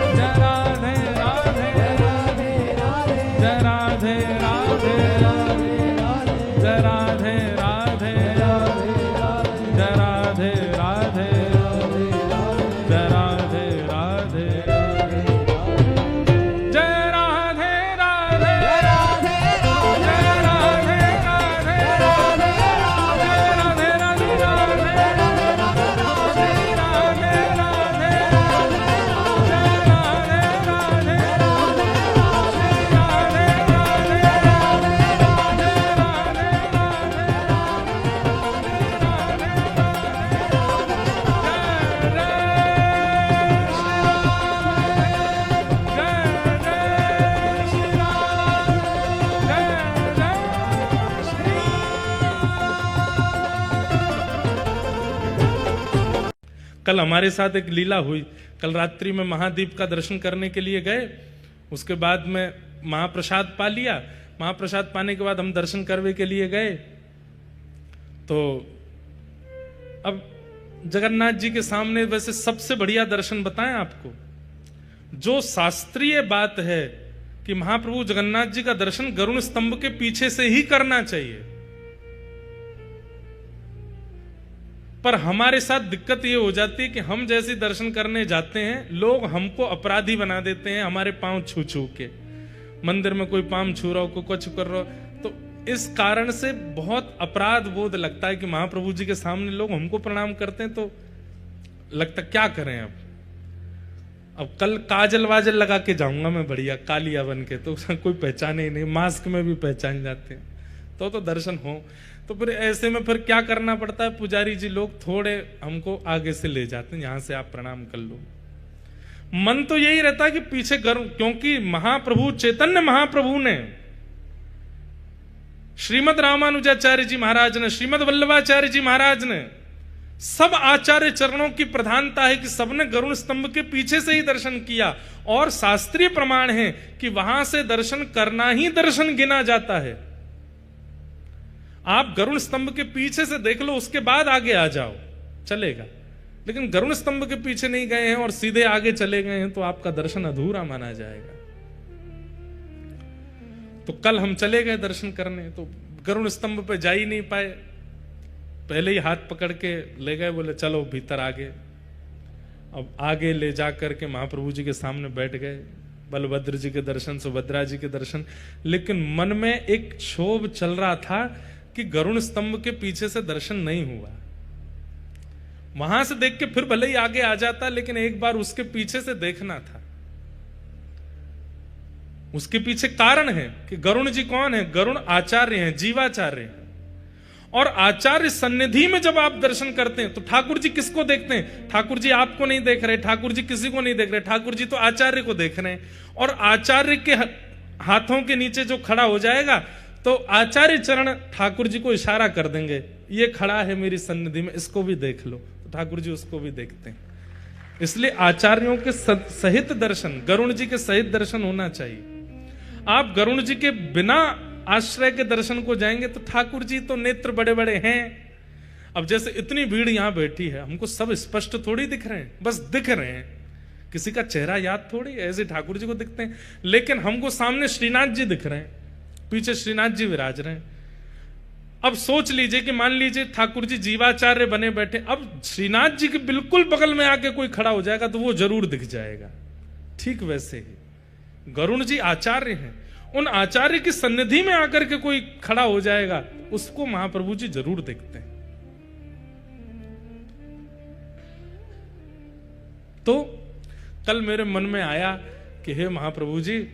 जय राधे राधे, जय राधे राधे, जय राधे राधे, जय राधे राधे, जय राधे राधे, जय राधे राधे, जय राधे राधे, जय राधे राधे, श्री राधे राधे, जय राधे राधे, श्री राधे राधे, जय कल हमारे साथ एक लीला हुई। कल रात्रि में महादीप का दर्शन करने के लिए गए, उसके बाद में महाप्रसाद पा लिया। महाप्रसाद पाने के बाद हम दर्शन करने के लिए गए, तो अब जगन्नाथ जी के सामने वैसे सबसे बढ़िया दर्शन बताएं आपको, जो शास्त्रीय बात है कि महाप्रभु जगन्नाथ जी का दर्शन गरुण स्तंभ के पीछे से ही करना चाहिए, पर हमारे साथ दिक्कत ये हो जाती है कि हम जैसे दर्शन करने जाते हैं लोग हमको अपराधी बना देते हैं, हमारे पांव छू छू के। मंदिर में कोई पांव छू रहा हो, कोई कुछ कर रहा हो, तो इस कारण से बहुत अपराध बोध लगता है कि महाप्रभु जी के सामने लोग हमको प्रणाम करते हैं, तो लगता क्या करें। अब कल काजल वाजल लगा के जाऊंगा मैं बढ़िया कालिया बन के, तो कोई पहचाने ही नहीं, मास्क में भी पहचान जाते हैं, तो दर्शन हो। तो फिर ऐसे में फिर क्या करना पड़ता है, पुजारी जी लोग थोड़े हमको आगे से ले जाते हैं, यहां से आप प्रणाम कर लो। मन तो यही रहता है कि पीछे गरुण, क्योंकि महाप्रभु चैतन्य महाप्रभु ने, श्रीमद रामानुजाचार्य जी महाराज ने, श्रीमद वल्लभाचार्य जी महाराज ने, सब आचार्य चरणों की प्रधानता है कि सबने गरुण स्तंभ के पीछे से ही दर्शन किया, और शास्त्रीय प्रमाण है कि वहां से दर्शन करना ही दर्शन गिना जाता है। आप गरुण स्तंभ के पीछे से देख लो, उसके बाद आगे आ जाओ, चलेगा। लेकिन गरुण स्तंभ के पीछे नहीं गए हैं और सीधे आगे चले गए हैं तो आपका दर्शन अधूरा माना जाएगा। तो कल हम चले गए दर्शन करने, तो गरुण स्तंभ पे जा ही नहीं पाए, पहले ही हाथ पकड़ के ले गए, बोले चलो भीतर आगे। अब आगे ले जाकर के महाप्रभु जी के सामने बैठ गए, बलभद्र जी के दर्शन, सुभद्रा जी के दर्शन, लेकिन मन में एक क्षोभ चल रहा था कि गरुण स्तंभ के पीछे से दर्शन नहीं हुआ। वहां से देख के फिर भले ही आगे आ जाता, लेकिन एक बार उसके पीछे से देखना था। उसके पीछे कारण है कि गरुण जी कौन है, गरुण आचार्य हैं, जीवाचार्य हैं। और आचार्य सन्निधि में जब आप दर्शन करते हैं तो ठाकुर जी किसको देखते हैं? ठाकुर जी आपको नहीं देख रहे, ठाकुर जी किसी को नहीं देख रहे, ठाकुर जी तो आचार्य को देख रहे हैं। और आचार्य के हाथों के नीचे जो खड़ा हो जाएगा तो आचार्य चरण ठाकुर जी को इशारा कर देंगे, ये खड़ा है मेरी सन्निधि में, इसको भी देख लो। तो ठाकुर जी उसको भी देखते हैं। इसलिए आचार्यों के सहित दर्शन, गरुण जी के सहित दर्शन होना चाहिए। आप गरुण जी के बिना आश्रय के दर्शन को जाएंगे तो ठाकुर जी तो नेत्र बड़े बड़े हैं। अब जैसे इतनी भीड़ यहां बैठी है, हमको सब स्पष्ट थोड़ी दिख रहे हैं, बस दिख रहे हैं, किसी का चेहरा याद थोड़ी, ऐसे ठाकुर जी को दिखते हैं। लेकिन हमको सामने श्रीनाथ जी दिख रहे हैं, पीछे श्रीनाथ जी विराज रहे हैं। अब सोच लीजिए कि मान लीजिए ठाकुर जी जीवाचार्य बने बैठे, अब श्रीनाथ जी के बिल्कुल बगल में आके कोई खड़ा हो जाएगा तो वो जरूर दिख जाएगा। ठीक वैसे ही गरुण जी आचार्य हैं, उन आचार्य की सन्निधि में आकर के कोई खड़ा हो जाएगा, उसको महाप्रभु जी जरूर देखते हैं। तो कल मेरे मन में आया कि हे महाप्रभु जी,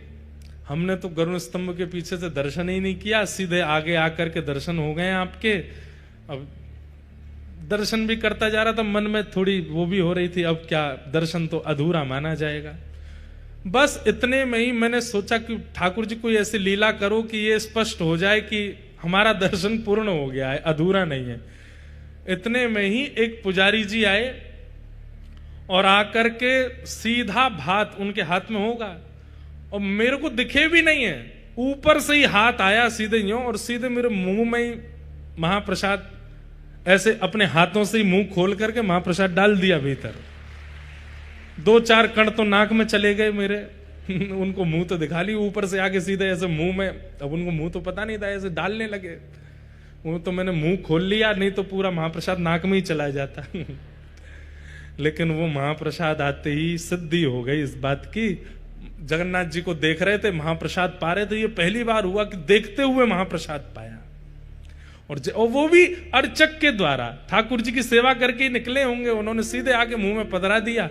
हमने तो गरुण स्तंभ के पीछे से दर्शन ही नहीं किया, सीधे आगे आकर के दर्शन हो गए आपके। अब दर्शन भी करता जा रहा था, मन में थोड़ी वो भी हो रही थी, अब क्या दर्शन तो अधूरा माना जाएगा। बस इतने में ही मैंने सोचा कि ठाकुर जी कोई ऐसी लीला करो कि ये स्पष्ट हो जाए कि हमारा दर्शन पूर्ण हो गया है, अधूरा नहीं है। इतने में ही एक पुजारी जी आए और आकर के सीधा भात उनके हाथ में होगा, और मेरे को दिखे भी नहीं है, ऊपर से ही हाथ आया सीधे यूं, और सीधे मेरे मुंह में ही महाप्रसाद, ऐसे अपने हाथों से ही मुंह खोल करके महाप्रसाद डाल दिया भीतर। 2-4 कण तो नाक में चले गए मेरे उनको मुंह तो दिखा ली, ऊपर से आके सीधे ऐसे मुंह में, अब उनको मुंह तो पता नहीं था, ऐसे डालने लगे। वो तो मैंने मुंह खोल लिया, नहीं तो पूरा महाप्रसाद नाक में ही चला जाता लेकिन वो महाप्रसाद आते ही सिद्धि हो गई इस बात की। जगन्नाथ जी को देख रहे थे, महाप्रसाद पा रहे थे, ये पहली बार हुआ कि देखते हुए महाप्रसाद पाया। और वो भी अर्चक के द्वारा, ठाकुर जी की सेवा करके ही निकले होंगे, उन्होंने सीधे आके मुंह में पधरा दिया,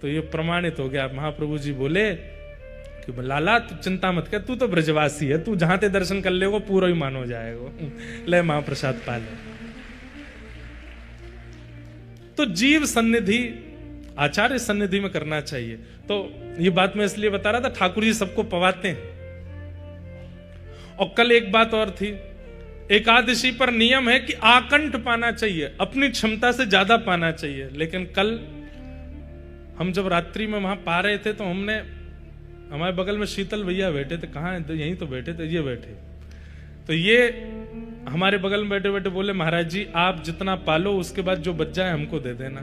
तो ये प्रमाणित हो गया। महाप्रभु जी बोले कि लाला तू चिंता मत कर, तू तो ब्रजवासी है, तू जहां ते दर्शन कर लेगो पूरा ही मान हो जाएगा, ले महाप्रसाद पा ले। तो जीव सन्निधि आचार्य सन्निधि में करना चाहिए। तो ये बात मैं इसलिए बता रहा था, ठाकुर जी सबको पवाते हैं। और कल एक बात और थी, एकादशी पर नियम है कि आकंठ पाना चाहिए, अपनी क्षमता से ज्यादा पाना चाहिए। लेकिन कल हम जब रात्रि में वहां पा रहे थे तो हमने, हमारे बगल में शीतल भैया बैठे थे, कहाँ है, तो यहीं तो बैठे थे, ये बैठे, तो ये हमारे बगल में बैठे बैठे बोले महाराज जी आप जितना पालो उसके बाद जो बच जाए हमको दे देना।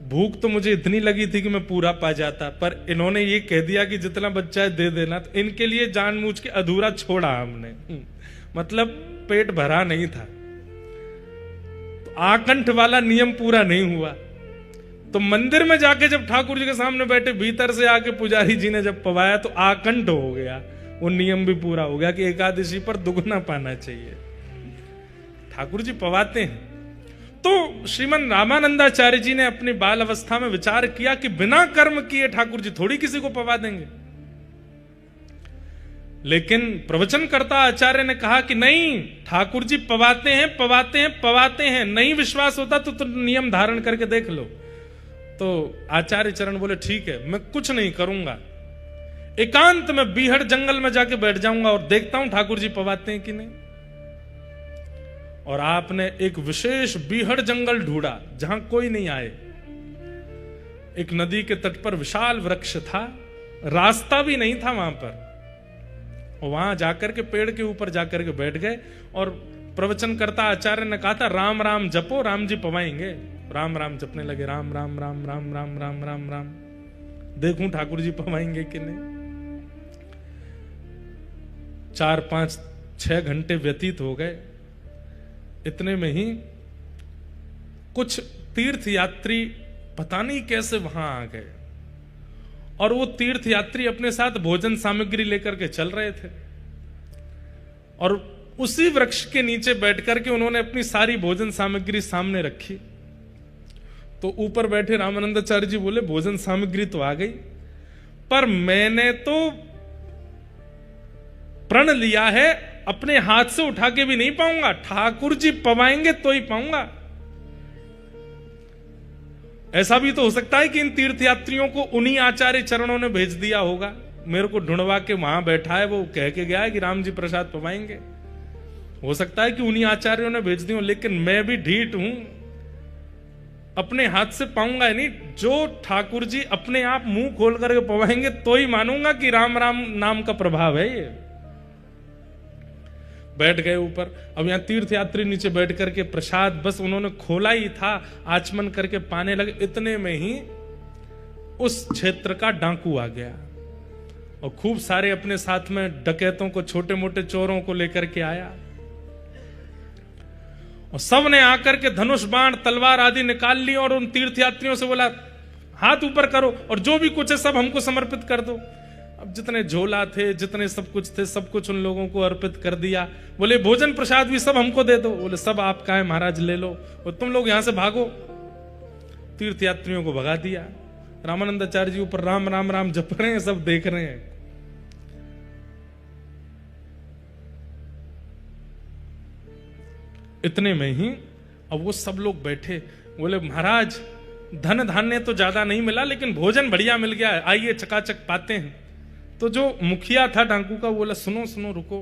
भूख तो मुझे इतनी लगी थी कि मैं पूरा पा जाता, पर इन्होंने ये कह दिया कि जितना बच्चा है दे देना, तो इनके लिए जानबूझ के अधूरा छोड़ा हमने। मतलब पेट भरा नहीं था, तो आकंठ वाला नियम पूरा नहीं हुआ। तो मंदिर में जाके जब ठाकुर जी के सामने बैठे, भीतर से आके पुजारी जी ने जब पवाया तो आकंठ हो गया, वो नियम भी पूरा हो गया कि एकादशी पर दुगना पाना चाहिए। ठाकुर जी पवाते हैं। तो श्रीमन रामानंदाचार्य जी ने अपनी बाल अवस्था में विचार किया कि बिना कर्म किए ठाकुर जी थोड़ी किसी को पवा देंगे। लेकिन प्रवचनकर्ता आचार्य ने कहा कि नहीं, ठाकुर जी पवाते हैं, पवाते हैं, पवाते हैं। नहीं विश्वास होता तो नियम धारण करके देख लो। तो आचार्य चरण बोले ठीक है, मैं कुछ नहीं करूंगा, एकांत में बीहड़ जंगल में जाके बैठ जाऊंगा और देखता हूं ठाकुर जी पवाते हैं कि नहीं। और आपने एक विशेष बीहड़ जंगल ढूंढा जहां कोई नहीं आए। एक नदी के तट पर विशाल वृक्ष था, रास्ता भी नहीं था वहां पर। और वहां जाकर के पेड़ के ऊपर जाकर के बैठ गए और प्रवचनकर्ता आचार्य ने कहा था राम राम जपो, राम जी पवाएंगे। राम राम जपने लगे, राम राम राम राम राम राम राम राम, देखूं ठाकुर जी पवाएंगे कि नहीं। 4, 5, 6 घंटे व्यतीत हो गए। इतने में ही कुछ तीर्थ यात्री पता नहीं कैसे वहां आ गए, और वो तीर्थ यात्री अपने साथ भोजन सामग्री लेकर के चल रहे थे। और उसी वृक्ष के नीचे बैठकर के उन्होंने अपनी सारी भोजन सामग्री सामने रखी। तो ऊपर बैठे रामानंदाचार्य जी बोले भोजन सामग्री तो आ गई, पर मैंने तो प्रण लिया है, अपने हाथ से उठा के भी नहीं पाऊंगा, ठाकुर जी पवाएंगे तो ही पाऊंगा। ऐसा भी तो हो सकता है कि इन तीर्थयात्रियों को उन्हीं आचार्य चरणों ने भेज दिया होगा, मेरे को ढूंढवा के वहां बैठा है, वो कह के गया है कि राम जी प्रसाद पवाएंगे। हो सकता है कि उन्हीं आचार्यों ने भेज दिया, लेकिन मैं भी ढीठ हूं, अपने हाथ से पाऊंगा नहीं। जो ठाकुर जी अपने आप मुंह खोल करके पवाएंगे तो ही मानूंगा कि राम राम नाम का प्रभाव है ये। बैठ गए ऊपर। अब यहां तीर्थयात्री नीचे बैठ करके प्रसाद बस उन्होंने खोला ही था, आचमन करके पाने लगे। इतने में ही उस क्षेत्र का डाकू आ गया और खूब सारे अपने साथ में डकैतों को, छोटे मोटे चोरों को लेकर के आया। और सब ने आकर के धनुष बाण तलवार आदि निकाल ली और उन तीर्थयात्रियों से बोला हाथ ऊपर करो और जो भी कुछ है सब हमको समर्पित कर दो। अब जितने झोला थे, जितने सब कुछ थे, सब कुछ उन लोगों को अर्पित कर दिया। बोले भोजन प्रसाद भी सब हमको दे दो। बोले सब आपका है महाराज, ले लो और तुम लोग यहां से भागो। तीर्थयात्रियों को भगा दिया। रामानंदाचार्य जी ऊपर राम राम राम जप रहे हैं, सब देख रहे हैं। इतने में ही अब वो सब लोग बैठे, बोले महाराज धन धान्य तो ज्यादा नहीं मिला लेकिन भोजन बढ़िया मिल गया है, आइए चकाचक पाते हैं। तो जो मुखिया था डाकू का, बोला सुनो सुनो रुको,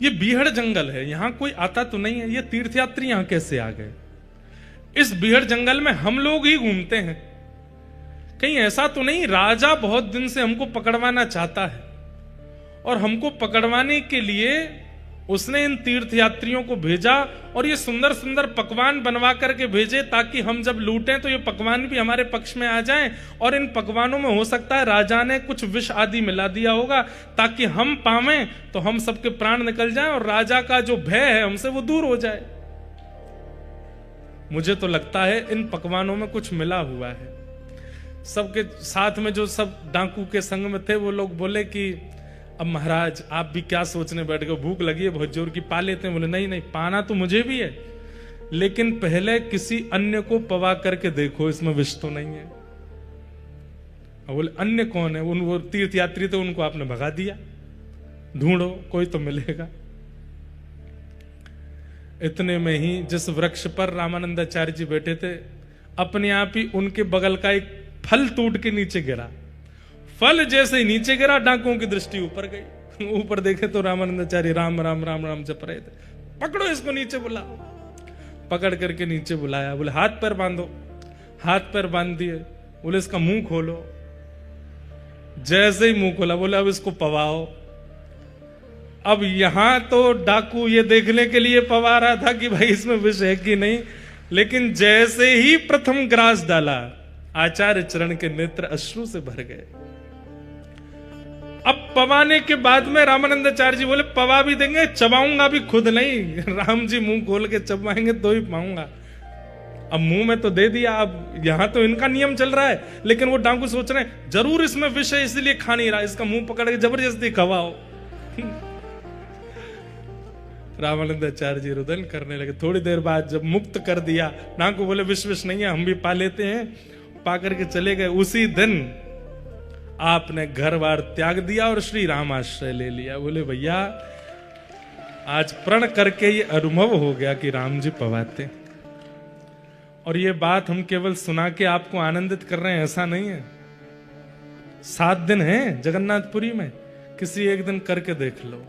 ये बीहड़ जंगल है, यहां कोई आता तो नहीं है, ये तीर्थयात्री यहां कैसे आ गए? इस बीहड़ जंगल में हम लोग ही घूमते हैं, कहीं ऐसा तो नहीं राजा बहुत दिन से हमको पकड़वाना चाहता है और हमको पकड़वाने के लिए उसने इन तीर्थयात्रियों को भेजा और ये सुंदर सुंदर पकवान बनवा करके भेजे ताकि हम जब लूटें तो ये पकवान भी हमारे पक्ष में आ जाएं। और इन पकवानों में हो सकता है राजा ने कुछ विष आदि मिला दिया होगा ताकि हम पावें तो हम सबके प्राण निकल जाएं और राजा का जो भय है हमसे वो दूर हो जाए। मुझे तो लगता है इन पकवानों में कुछ मिला हुआ है। सबके साथ में जो सब डाकू के संग में थे वो लोग बोले कि अब महाराज आप भी क्या सोचने बैठ गए, भूख लगी है बहुत जोर की, पा लेते हैं। बोले नहीं नहीं, पाना तो मुझे भी है लेकिन पहले किसी अन्य को पवा करके देखो, इसमें विष तो नहीं है। बोले अन्य कौन है? वो तीर्थयात्री थे, उनको आपने भगा दिया, ढूंढो कोई तो मिलेगा। इतने में ही जिस वृक्ष पर रामानंदाचार्य जी बैठे थे, अपने आप ही उनके बगल का एक फल टूट के नीचे गिरा। फल जैसे ही नीचे गिरा, डाकुओं की दृष्टि ऊपर गई। ऊपर देखे तो रामानंदाचार्य राम राम राम राम जप रहे थे। पकड़ो इसको, नीचे बुलाओ। पकड़ करके नीचे बुलाया। बोले हाथ पैर बांधो। हाथ पैर बांध दिए। बोले इसका मुंह खोलो। जैसे ही मुंह खोला, बोले अब इसको पवाओ। अब यहां तो डाकू ये देखने के लिए पवा रहा था कि भाई इसमें विष है कि नहीं, लेकिन जैसे ही प्रथम ग्रास डाला, आचार्य चरण के नेत्र अश्रु से भर गए। अब पवाने के बाद में रामानंदाचार्य जी बोले पवा भी देंगे, चबाऊंगा भी खुद नहीं। राम जी मुंह खोल के चबाएंगे तो ही पाऊंगा। अब मुंह में तो दे दिया, अब यहां तो इनका नियम चल रहा है, लेकिन वो डाकू सोच रहे हैं जरूर इसमें विष है इसलिए खा नहीं रहा, इसका मुंह पकड़ के जबरदस्ती खवाओ। रामानंदाचार्य जी रुदन करने लगे। थोड़ी देर बाद जब मुक्त कर दिया, डाकू बोले विश्वास नहीं है, हम भी पा लेते हैं। पा करके चले गए। उसी दिन आपने घर बार त्याग दिया और श्री राम आश्रय ले लिया। बोले भैया आज प्रण करके ये अनुभव हो गया कि राम जी पवाते। और ये बात हम केवल सुना के आपको आनंदित कर रहे हैं ऐसा नहीं है। 7 दिन है जगन्नाथपुरी में, किसी एक दिन करके देख लो।